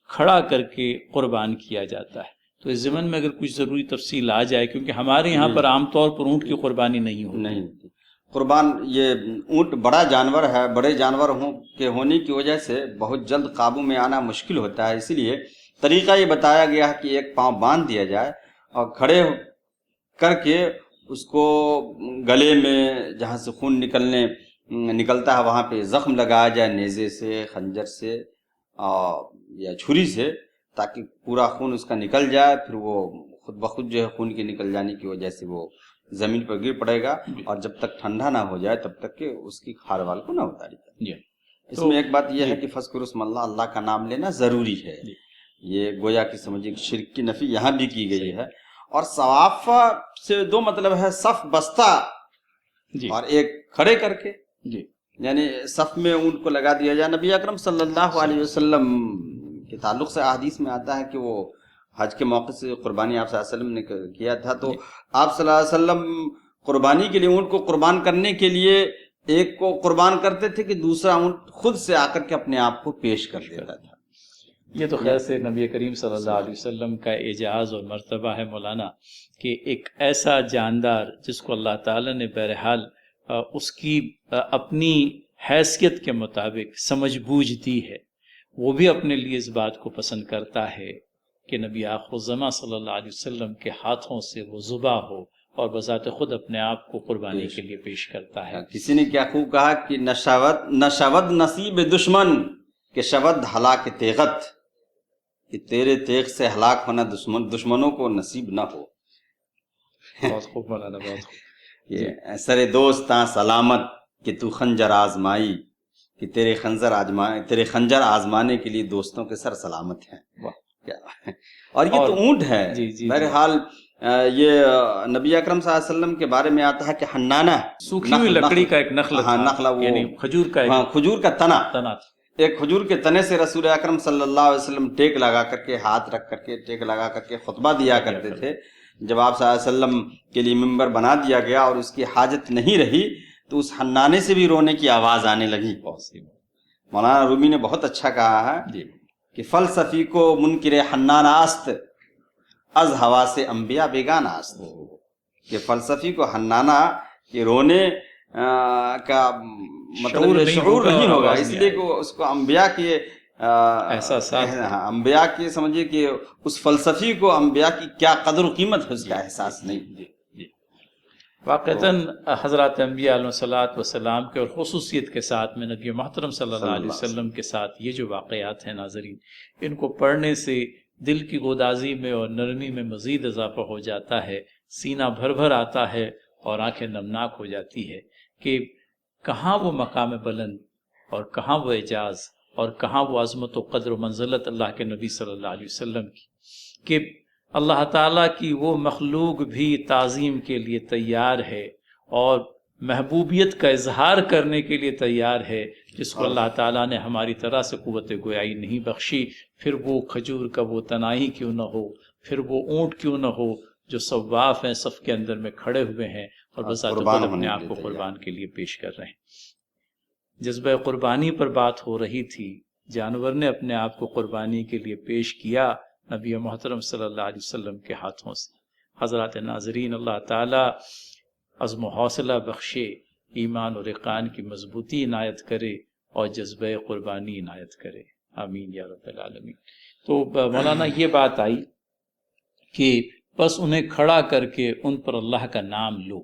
کھڑا کر کے قربان کیا جاتا ہے۔ تو اس ضمن میں اگر کچھ ضروری تفصیل آ جائے، کیونکہ ہمارے یہاں پر عام طور پر اونٹ کی قربانی نہیں ہوتی۔ قربان یہ اونٹ بڑا جانور ہے، بڑے جانور کے ہونے کی وجہ سے بہت جلد قابو میں آنا مشکل ہوتا ہے، اسی لیے طریقہ یہ بتایا گیا ہے کہ ایک پاؤں باندھ دیا جائے اور کھڑے کر کے اس کو گلے میں جہاں سے خون نکلتا ہے وہاں پہ زخم لگایا جائے، نیزے سے، خنجر سے یا چھری سے، تاکہ پورا خون اس کا نکل جائے۔ پھر وہ خود بخود جو ہے خون کے نکل جانے کی وجہ سے وہ زمین پر گر پڑے گا، اور جب تک ٹھنڈا نہ ہو جائے تب تک کہ اس کی کھال وال کو نہ اتاری جائے۔ اس میں ایک بات یہ ہے کہ فذکروا اسم اللہ، اللہ کا نام لینا ضروری ہے۔ یہ گویا کہ سمجھے شرک کی نفی یہاں بھی کی گئی ہے۔ اور ثواب سے دو مطلب ہے، صف بستہ اور ایک کھڑے کر کے، یعنی صف میں اونٹ کو لگا دیا جائے۔ نبی اکرم صلی اللہ علیہ وسلم کے تعلق سے احادیث میں آتا ہے کہ وہ حج کے موقع سے قربانی آپ صلی اللہ علیہ وسلم نے کیا تھا، تو آپ صلی اللہ علیہ وسلم قربانی کے لیے اونٹ کو قربان کرنے کے لیے ایک کو قربان کرتے تھے کہ دوسرا اونٹ خود سے آ کر کے اپنے آپ کو پیش کر دیتا تھا۔ یہ تو خیر سے نبی کریم صلی اللہ علیہ وسلم کا اعجاز اور مرتبہ ہے مولانا، کہ ایک ایسا جاندار جس کو اللہ تعالیٰ نے بہرحال اس کی اپنی حیثیت کے مطابق سمجھ بوجھ دی ہے، وہ بھی اپنے لیے اس بات کو پسند کرتا ہے کہ نبی آخر الزماں صلی اللہ علیہ وسلم کے ہاتھوں سے وہ ذبح ہو، اور بذات خود اپنے آپ کو قربانی کے لیے پیش کرتا ہے۔ کسی نے کیا خوب کہا کہ نشود نصیب دشمن کہ شود ہلاک تیغت، کہ تیرے تیغ سے ہلاک ہونا دشمنوں کو نصیب نہ ہو۔ بہت خوب مولانا، بہت خوب۔ سر دوستاں سلامت کہ تو خنجر آزمائی، کہ تیرے خنجر آزمانے کے لیے دوستوں کے سر سلامت ہیں۔ اور یہ تو اونٹ ہے۔ بہرحال یہ نبی اکرم صلی اللہ علیہ وسلم کے بارے میں آتا ہے کہ حنانہ سوکھی ہوئی لکڑی کا ایک نخل تھا، یعنی کھجور کا تنا تھا، ایک کھجور کے تنے سے رسول اکرم صلی اللہ علیہ وسلم ٹیک لگا کر کے، ہاتھ رکھ کر کے، ٹیک لگا کر کے خطبہ دیا کرتے تھے۔ جب آپ صلی اللہ علیہ وسلم کے لیے ممبر بنا دیا گیا اور اس کی حاجت نہیں رہی تو اس حنانے سے بھی رونے کی آواز آنے لگی۔ مولانا رومی نے بہت اچھا کہا ہے کہ فلسفی کو منکر حنانہ است، از ہوا سے انبیاء بیگانہ است، کہ فلسفی کو حنانہ کے رونے کا مطلب شعور نہیں ہوگا، اس لیے کہ اس کو انبیاء کے انبیاء کی سمجھیے کہ اس فلسفی کو انبیاء کی کیا قدر و قیمت ہے اس کا احساس نہیں۔ واقعتاً حضرات انبیاء علیہ الصلوۃ والسلام کے اور خصوصیت کے ساتھ میں نبی محترم صلی اللہ علیہ وسلم کے ساتھ یہ جو واقعات ہیں ناظرین، ان کو پڑھنے سے دل کی گودازی میں اور نرمی میں مزید اضافہ ہو جاتا ہے، سینہ بھر بھر آتا ہے اور آنکھیں نمناک ہو جاتی ہے کہ کہاں وہ مقام بلند اور کہاں وہ اعجاز اور کہاں وہ عظمت و قدر و منزلت اللہ کے نبی صلی اللہ علیہ وسلم کی، کہ اللہ تعالیٰ کی وہ مخلوق بھی تعظیم کے لیے تیار ہے اور محبوبیت کا اظہار کرنے کے لیے تیار ہے، جس کو اللہ تعالیٰ نے ہماری طرح سے قوت گویائی نہیں بخشی، پھر وہ کھجور کا وہ تنائی کیوں نہ ہو، پھر وہ اونٹ کیوں نہ ہو جو صواف ہیں، صف کے اندر میں کھڑے ہوئے ہیں اور بذات خود اپنے آپ کو قربان کے لیے پیش کر رہے ہیں۔ جذبہ قربانی پر بات ہو رہی تھی، جانور نے اپنے آپ کو قربانی کے لیے پیش کیا نبی محترم صلی اللہ علیہ وسلم کے ہاتھوں سے۔ حضرات ناظرین، اللہ تعالیٰ عزم و حوصلہ بخشے، ایمان اور یقین کی مضبوطی عنایت کرے اور جذبہ قربانی عنایت کرے، آمین یا رب العالمین۔ تو مولانا یہ بات آئی کہ بس انہیں کھڑا کر کے ان پر اللہ کا نام لو،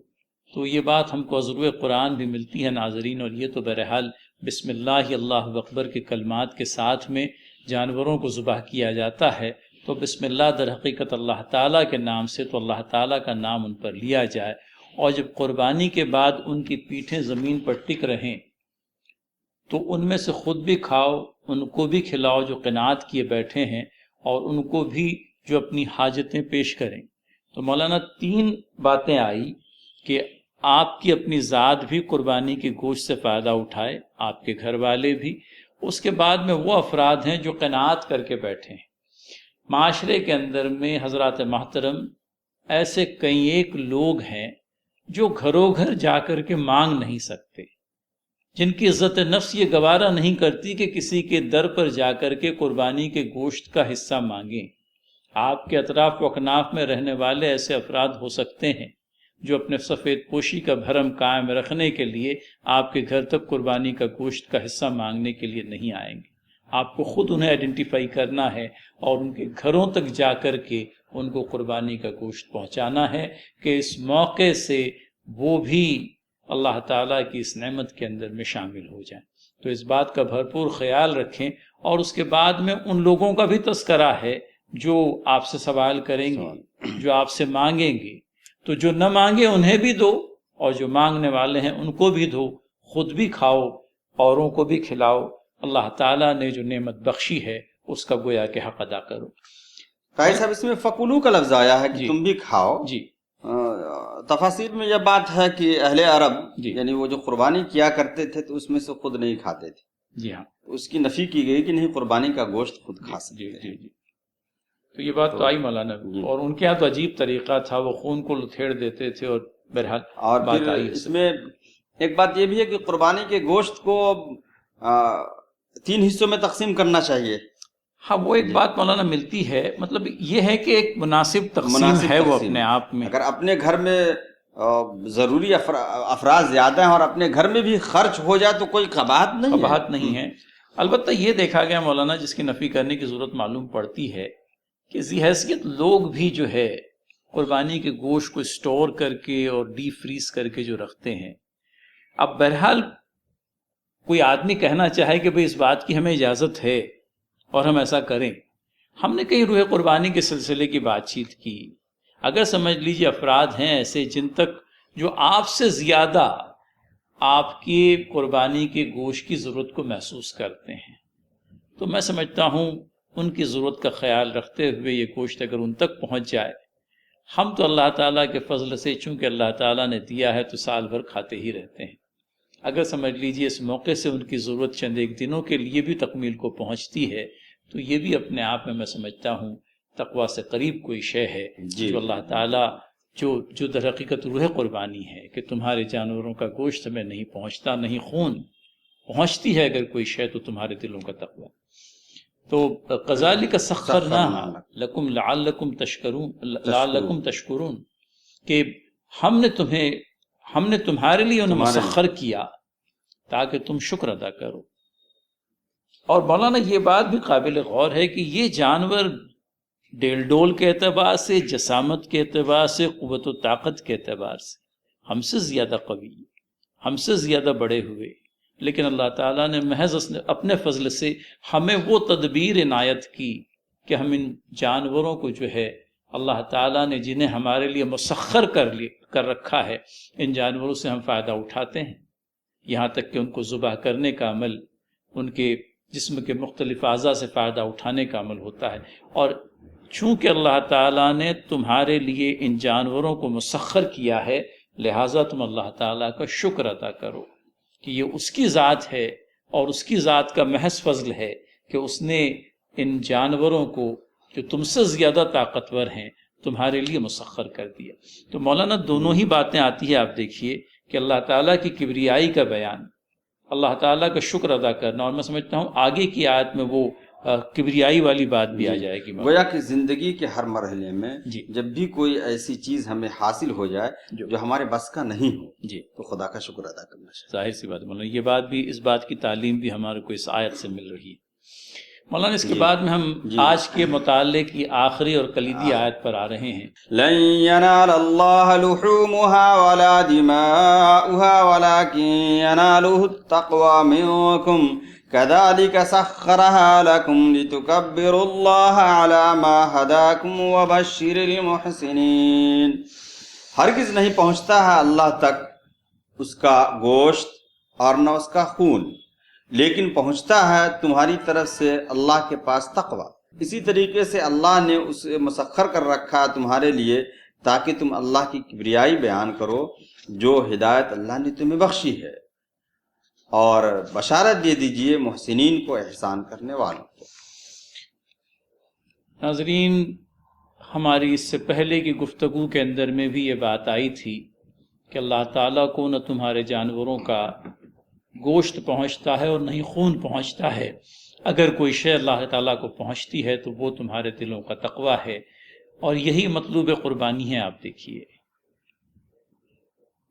تو یہ بات ہم کو عذر قرآن بھی ملتی ہے ناظرین، اور یہ تو بہرحال بسم اللہ اللہ اکبر کے کلمات کے ساتھ میں جانوروں کو ذبح کیا جاتا ہے، تو بسم اللہ در حقیقت اللہ تعالیٰ کے نام سے، تو اللہ تعالیٰ کا نام ان پر لیا جائے، اور جب قربانی کے بعد ان کی پیٹھیں زمین پر ٹک رہیں تو ان میں سے خود بھی کھاؤ، ان کو بھی کھلاؤ جو قناعت کیے بیٹھے ہیں، اور ان کو بھی جو اپنی حاجتیں پیش کریں۔ تو مولانا تین باتیں آئی کہ آپ کی اپنی ذات بھی قربانی کے گوشت سے فائدہ اٹھائے، آپ کے گھر والے بھی، اس کے بعد میں وہ افراد ہیں جو قناعت کر کے بیٹھے ہیں۔ معاشرے کے اندر میں حضرات محترم ایسے کئی ایک لوگ ہیں جو گھروں گھر جا کر کے مانگ نہیں سکتے، جن کی عزت نفس یہ گوارا نہیں کرتی کہ کسی کے در پر جا کر کے قربانی کے گوشت کا حصہ مانگیں۔ آپ کے اطراف و اکناف میں رہنے والے ایسے افراد ہو سکتے ہیں جو اپنے سفید پوشی کا بھرم قائم رکھنے کے لیے آپ کے گھر تک قربانی کا گوشت کا حصہ مانگنے کے لیے نہیں آئیں گے۔ آپ کو خود انہیں آئیڈینٹیفائی کرنا ہے اور ان کے گھروں تک جا کر کے ان کو قربانی کا گوشت پہنچانا ہے کہ اس موقع سے وہ بھی اللہ تعالیٰ کی اس نعمت کے اندر میں شامل ہو جائیں۔ تو اس بات کا بھرپور خیال رکھیں، اور اس کے بعد میں ان لوگوں کا بھی تذکرہ ہے جو آپ سے سوال کریں گے، جو آپ سے مانگیں گے، تو جو نہ مانگے انہیں بھی دو، اور جو مانگنے والے ہیں ان کو بھی دو، خود بھی کھاؤ، اوروں کو بھی کھلاؤ۔ اللہ تعالیٰ نے جو نعمت بخشی ہے اس کا گویا کہ حق ادا کرو۔ قائد صاحب، اس میں فکلو کا لفظ آیا ہے کہ تم بھی کھاؤ۔ جی، تفاسیر میں یہ بات ہے کہ اہل عرب یعنی وہ جو قربانی کیا کرتے تھے تو اس میں سے خود نہیں کھاتے تھے۔ جی ہاں، اس کی نفی کی گئی کہ نہیں، قربانی کا گوشت خود کھا سکتے ہیں۔ جی، تو یہ بات تو آئی مولانا، اور ان کے یہاں تو عجیب طریقہ تھا، وہ خون کو لتھیڑ دیتے تھے، اور بہرحال اور بات پھر آئی اس میں ایک بات یہ بھی ہے کہ قربانی کے گوشت کو 3 حصوں میں تقسیم کرنا چاہیے۔ ہاں، وہ ایک بات مولانا ملتی ہے، مطلب یہ ہے کہ ایک مناسب تقسیم ہے وہ اپنے آپ میں۔ اگر اپنے گھر میں ضروری افراد زیادہ ہیں اور اپنے گھر میں بھی خرچ ہو جائے تو کوئی قباحت نہیں ہے. قباحت نہیں ہے. البتہ یہ دیکھا گیا مولانا، جس کی نفی کرنے کی ضرورت معلوم پڑتی ہے، کہ ذی حیثیت لوگ بھی جو ہے قربانی کے گوشت کو اسٹور کر کے اور ڈی فریز کر کے جو رکھتے ہیں. اب بہرحال کوئی آدمی کہنا چاہے کہ بھئی اس بات کی ہمیں اجازت ہے اور ہم ایسا کریں. ہم نے کہیں روح قربانی کے سلسلے کی بات چیت کی. اگر سمجھ لیجیے افراد ہیں ایسے جن تک جو آپ سے زیادہ آپ کی قربانی کے گوشت کی ضرورت کو محسوس کرتے ہیں، تو میں سمجھتا ہوں ان کی ضرورت کا خیال رکھتے ہوئے یہ گوشت اگر ان تک پہنچ جائے، ہم تو اللہ تعالیٰ کے فضل سے چونکہ اللہ تعالیٰ نے دیا ہے تو سال بھر کھاتے ہی رہتے ہیں. اگر سمجھ لیجیے اس موقع سے ان کی ضرورت چند ایک دنوں کے لیے بھی تکمیل کو پہنچتی ہے، تو یہ بھی اپنے آپ میں سمجھتا ہوں تقویٰ سے قریب کوئی شے ہے جو اللہ تعالیٰ جو در حقیقت روح قربانی ہے کہ تمہارے جانوروں کا گوشت ہمیں نہیں پہنچتا، نہیں خون پہنچتی ہے اگر کوئی شے تو تمہارے دلوں کا تقویٰ. تو کذالک سخرناہا لکم لعلکم تشکرون، کہ ہم نے تمہارے لیے انہیں مسخر کیا تاکہ تم شکر ادا کرو. اور مولانا یہ بات بھی قابل غور ہے کہ یہ جانور ڈیل ڈول کے اعتبار سے، جسامت کے اعتبار سے، قوت و طاقت کے اعتبار سے ہم سے زیادہ قوی، ہم سے زیادہ بڑے ہوئے، لیکن اللہ تعالیٰ نے محض اپنے فضل سے ہمیں وہ تدبیر عنایت کی کہ ہم ان جانوروں کو جو ہے اللہ تعالیٰ نے جنہیں ہمارے لیے مسخر کر رکھا ہے، ان جانوروں سے ہم فائدہ اٹھاتے ہیں. یہاں تک کہ ان کو ذبح کرنے کا عمل ان کے جسم کے مختلف اعضاء سے فائدہ اٹھانے کا عمل ہوتا ہے. اور چونکہ اللہ تعالیٰ نے تمہارے لیے ان جانوروں کو مسخر کیا ہے، لہٰذا تم اللہ تعالیٰ کا شکر ادا کرو کہ یہ اس کی ذات ہے اور اس کی ذات کا محض فضل ہے کہ اس نے ان جانوروں کو جو تم سے زیادہ طاقتور ہیں تمہارے لیے مسخر کر دیا. تو مولانا دونوں ہی باتیں آتی ہیں. آپ دیکھیے کہ اللہ تعالیٰ کی کبریائی کا بیان، اللہ تعالیٰ کا شکر ادا کرنا، اور میں سمجھتا ہوں آگے کی آیت میں وہ کبریائی والی بات بھی آ جائے گی. گویا کہ زندگی کے ہر مرحلے میں جب بھی کوئی ایسی چیز ہمیں حاصل ہو جائے جو ہمارے بس کا نہیں ہو تو خدا کا شکر ادا کرنا چاہیے. ظاہر سی بات ہے مولانا، یہ بات بھی، اس بات کی تعلیم بھی ہمارے کو اس آیت سے مل رہی ہے. مولانا اس کے بعد میں ہم آج کے مطالعے کی آخری اور کلیدی آیت پر آ رہے ہیں. لن ينال الله لحومها ولا دماؤها ولكن يناله التقوى منكم كذلك سخرها لكم لتكبروا الله على ما هداكم وبشر المحسنين. ہرگز نہیں پہنچتا ہے اللہ تک اس کا گوشت اور نہ اس کا خون، لیکن پہنچتا ہے تمہاری طرف سے اللہ کے پاس تقوی. اسی طریقے سے اللہ نے اسے مسخر کر رکھا تمہارے لیے تاکہ تم اللہ کی کبریائی بیان کرو جو ہدایت اللہ نے تمہیں بخشی ہے، اور بشارت دے دیجئے محسنین کو، احسان کرنے والوں کو. ناظرین، ہماری اس سے پہلے کی گفتگو کے اندر میں بھی یہ بات آئی تھی کہ اللہ تعالیٰ کو نہ تمہارے جانوروں کا گوشت پہنچتا ہے اور نہ ہی خون پہنچتا ہے. اگر کوئی شے اللہ تعالیٰ کو پہنچتی ہے تو وہ تمہارے دلوں کا تقویٰ ہے، اور یہی مطلوب قربانی ہے. آپ دیکھیے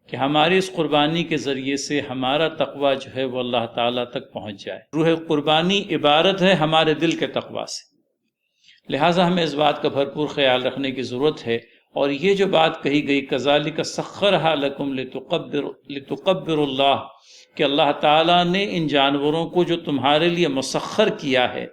کہ ہماری اس قربانی کے ذریعے سے ہمارا تقویٰ جو ہے وہ اللہ تعالیٰ تک پہنچ جائے. روح قربانی عبارت ہے ہمارے دل کے تقویٰ سے، لہٰذا ہمیں اس بات کا بھرپور خیال رکھنے کی ضرورت ہے. اور یہ جو بات کہی گئی کذالک سخرھا لکم لتکبروا اللہ، کہ اللہ تعالیٰ نے ان جانوروں کو جو تمہارے لیے مسخر کیا ہے،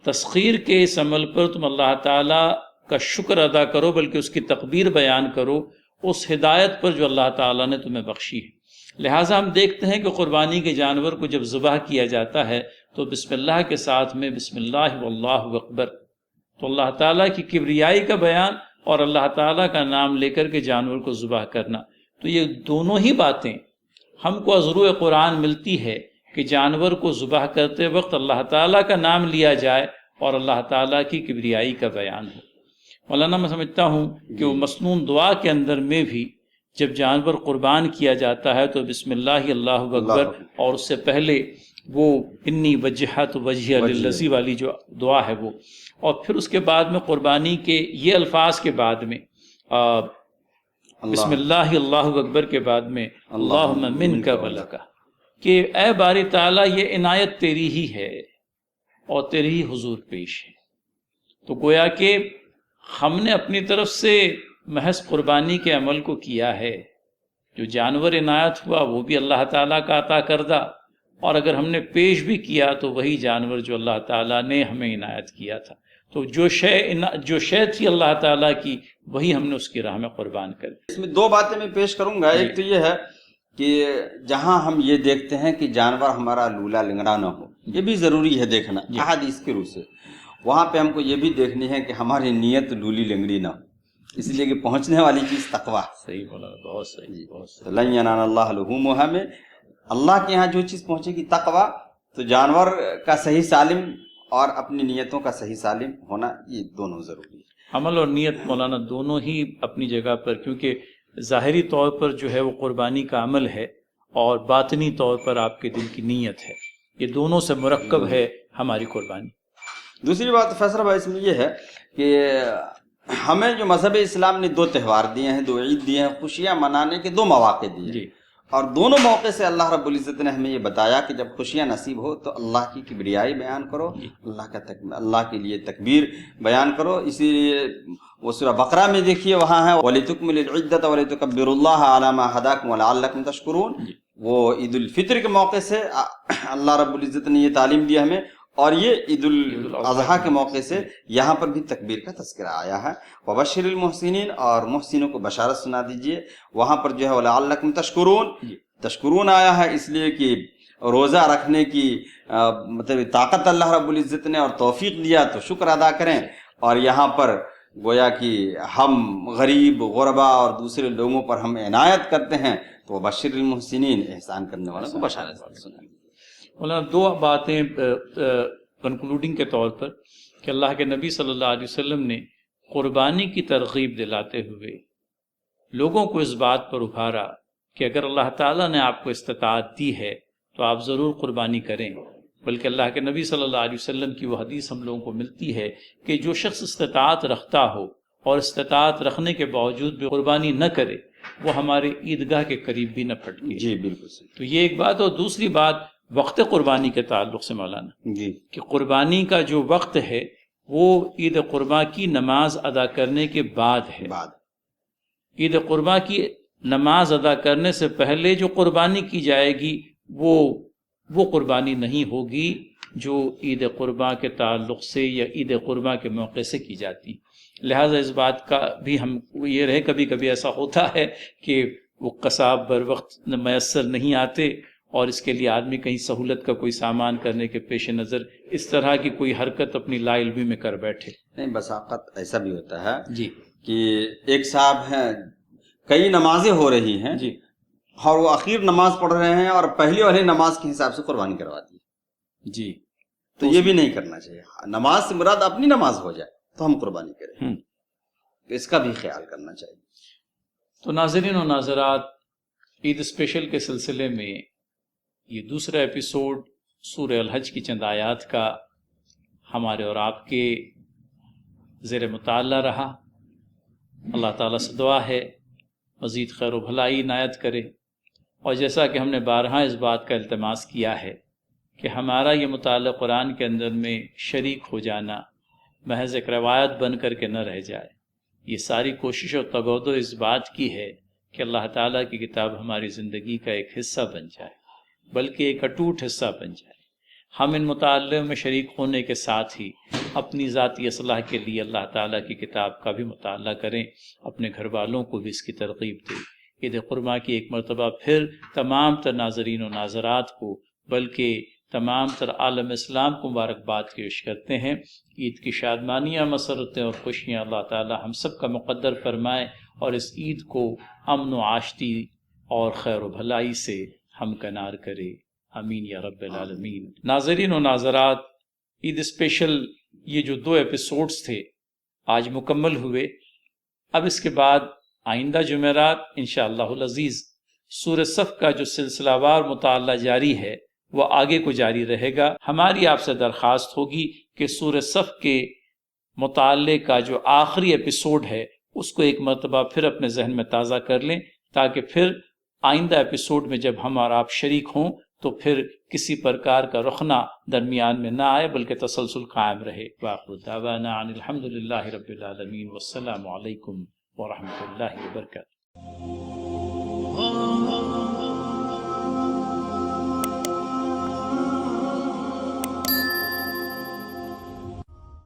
تسخیر کے اس عمل پر تم اللہ تعالیٰ کا شکر ادا کرو، بلکہ اس کی تکبیر بیان کرو اس ہدایت پر جو اللہ تعالیٰ نے تمہیں بخشی ہے. لہٰذا ہم دیکھتے ہیں کہ قربانی کے جانور کو جب ذبح کیا جاتا ہے تو بسم اللہ کے ساتھ میں بسم اللہ واللہ اکبر، تو اللہ تعالیٰ کی کبریائی کا بیان اور اللہ تعالیٰ کا نام لے کر کے جانور کو ذبح کرنا. تو یہ دونوں ہی باتیں ہم کو از روح قرآن ملتی ہے کہ جانور کو ذبح کرتے وقت اللہ تعالیٰ کا نام لیا جائے اور اللہ تعالیٰ کی کبریائی کا بیان ہو. مولانا میں سمجھتا ہوں کہ وہ مسنون دعا کے اندر میں بھی جب جانور قربان کیا جاتا ہے تو بسم اللہ اللہ اکبر، اور اس سے پہلے وہ انی وجہت وجہی للذی والی جو دعا ہے وہ، اور پھر اس کے بعد میں قربانی کے یہ الفاظ کے بعد میں بسم اللہ اللہ اکبر کے بعد میں اللہم منک ولک، کہ اے باری تعالیٰ یہ عنایت تیری ہی ہے اور تیری ہی حضور پیش ہے۔ تو گویا کہ ہم نے اپنی طرف سے محض قربانی کے عمل کو کیا ہے، جو جانور عنایت ہوا وہ بھی اللہ تعالیٰ کا عطا کردہ، اور اگر ہم نے پیش بھی کیا تو وہی جانور جو اللہ تعالیٰ نے ہمیں عنایت کیا تھا۔ تو جو شے تھی اللہ تعالیٰ کی، وہی ہم نے اس کی راہ میں قربان کر دی۔ اس میں دو باتیں میں پیش کروں گا۔ ایک تو یہ ہے کہ جہاں ہم یہ دیکھتے ہیں کہ جانور ہمارا لولا لنگڑا نہ ہو، یہ بھی ضروری ہے دیکھنا احادیث کے روح سے، وہاں پہ ہم کو یہ بھی دیکھنی ہے کہ ہماری نیت لولی لنگڑی نہ ہو، اس لیے کہ پہنچنے والی چیز تقویٰ۔ صحیح بولا، بہت صحیح، بہت صحیح۔ لن ینال اللہ لحومھا میں اللہ کے ہاں جو چیز پہنچے گی تقویٰ، تو جانور کا صحیح سالم اور اپنی نیتوں کا صحیح سالم ہونا، یہ دونوں ضروری ہے۔ عمل اور نیت مولانا دونوں ہی اپنی جگہ پر، کیونکہ ظاہری طور پر جو ہے وہ قربانی کا عمل ہے، اور باطنی طور پر آپ کے دل کی نیت ہے، یہ دونوں سے مرکب ہے ہماری قربانی۔ دوسری بات فیصل بھائی اس میں یہ ہے کہ ہمیں جو مذہب اسلام نے دو تہوار دیے ہیں، دو عید دیے ہیں، خوشیاں منانے کے دو مواقع دیے ہیں، اور دونوں موقع سے اللہ رب العزت نے ہمیں یہ بتایا کہ جب خوشیاں نصیب ہو تو اللہ کی کبریائی بیان کرو، اللہ کے لیے تکبیر بیان کرو۔ اسی لیے وہ سورہ بقرہ میں دیکھیے، وہاں ہے وَلِتُكْمِلُوا الْعِدَّةَ وَلِتُكَبِّرُوا اللَّهَ عَلَىٰ مَا هَدَاكُمْ وَلَعَلَّكُمْ تَشْكُرُونَ۔ وہ عید الفطر کے موقع سے اللہ رب العزت نے یہ تعلیم دی ہمیں، اور یہ عید الاضحیٰ کے موقع سے یہاں پر بھی تکبیر کا تذکرہ آیا ہے۔ وَبَشِّرِ الْمُحْسِنِينَ، اور محسنوں کو بشارت سنا دیجئے۔ وہاں پر جو ہے وَلَعَلَّكُمْ تَشْكُرُونَ، تشکرون آیا ہے اس لیے کہ روزہ رکھنے کی مطلب طاقت اللہ رب العزت نے اور توفیق دیا تو شکر ادا کریں، اور یہاں پر گویا کہ ہم غریب غربا اور دوسرے لوگوں پر ہم عنایت کرتے ہیں تو وَبَشِّرِ الْمُحْسِنِينَ، احسان کرنے والوں کو بشارت سنائیں۔ مولانا دو باتیں کنکلوڈنگ کے طور پر، کہ اللہ کے نبی صلی اللہ علیہ وسلم نے قربانی کی ترغیب دلاتے ہوئے لوگوں کو اس بات پر ابھارا کہ اگر اللہ تعالیٰ نے آپ کو استطاعت دی ہے تو آپ ضرور قربانی کریں، بلکہ اللہ کے نبی صلی اللہ علیہ وسلم کی وہ حدیث ہم لوگوں کو ملتی ہے کہ جو شخص استطاعت رکھتا ہو اور استطاعت رکھنے کے باوجود بھی قربانی نہ کرے، وہ ہمارے عیدگاہ کے قریب بھی نہ پھٹکے۔ جی بالکل صحیح۔ تو یہ ایک بات، اور دوسری بات وقت قربانی کے تعلق سے مولانا، جی کہ قربانی کا جو وقت ہے وہ عید قربا کی نماز ادا کرنے کے بعد ہے۔ عید قربا کی نماز ادا کرنے سے پہلے جو قربانی کی جائے گی وہ قربانی نہیں ہوگی جو عید قربا کے تعلق سے یا عید قربا کے موقع سے کی جاتی۔ لہٰذا اس بات کا بھی ہم یہ رہے، کبھی کبھی ایسا ہوتا ہے کہ وہ قصاب بر وقت میسر نہیں آتے، اور اس کے لیے آدمی کہیں سہولت کا کوئی سامان کرنے کے پیش نظر اس طرح کی کوئی حرکت اپنی لا علمی میں کر بیٹھے۔ نہیں، بس اوقات ایسا بھی ہوتا ہے جی کہ ایک صاحب ہیں، کئی نمازیں ہو رہی ہیں جی، اور وہ اخیر نماز پڑھ رہے ہیں اور پہلی والی نماز کے حساب سے قربانی کروا دی جی، تو یہ بھی نہیں کرنا چاہیے۔ نماز سے مراد اپنی نماز ہو جائے تو ہم قربانی کریں، تو اس کا بھی خیال کرنا چاہیے۔ تو ناظرین و ناظرات، عید اسپیشل کے سلسلے میں یہ دوسرا ایپیسوڈ سورہ الحج کی چند آیات کا ہمارے اور آپ کے زیر مطالعہ رہا۔ اللہ تعالیٰ سے دعا ہے مزید خیر و بھلائی عنایت کرے، اور جیسا کہ ہم نے بارہا اس بات کا التماس کیا ہے کہ ہمارا یہ مطالعہ قرآن کے اندر میں شریک ہو جانا محض ایک روایت بن کر کے نہ رہ جائے۔ یہ ساری کوشش و تگودو اس بات کی ہے کہ اللہ تعالیٰ کی کتاب ہماری زندگی کا ایک حصہ بن جائے، بلکہ ایک اٹوٹ حصہ بن جائے۔ ہم ان مطالعے میں شریک ہونے کے ساتھ ہی اپنی ذاتی اصلاح کے لیے اللہ تعالیٰ کی کتاب کا بھی مطالعہ کریں، اپنے گھر والوں کو بھی اس کی ترغیب دیں۔ عید قربا کی ایک مرتبہ پھر تمام تر ناظرین و ناظرات کو، بلکہ تمام تر عالم اسلام کو مبارکباد پیش کرتے ہیں۔ عید کی شادمانیاں، مسرتیں اور خوشیاں اللہ تعالیٰ ہم سب کا مقدر فرمائے، اور اس عید کو امن و عاشتی اور خیر و بھلائی سے ہمکنار کرے، آمین یا رب العالمین۔ ناظرین و ناظرات، عید اسپیشل یہ جو 2 ایپیسوڈز تھے آج مکمل ہوئے۔ اب اس کے بعد آئندہ جمعرات انشاءاللہ العزیز سورہ صف کا جو سلسلہ وار مطالعہ جاری ہے وہ آگے کو جاری رہے گا۔ ہماری آپ سے درخواست ہوگی کہ سورہ صف کے مطالعے کا جو آخری ایپیسوڈ ہے اس کو ایک مرتبہ پھر اپنے ذہن میں تازہ کر لیں، تاکہ پھر آئندہ ایپیسوڈ میں جب ہم اور آپ شریک ہوں تو پھر کسی پرکار کا رخنہ درمیان میں نہ آئے، بلکہ تسلسل قائم رہے۔ وآخر دعوانا ان الحمد للہ رب العالمین، والسلام علیکم ورحمۃ اللہ وبرکاتہ۔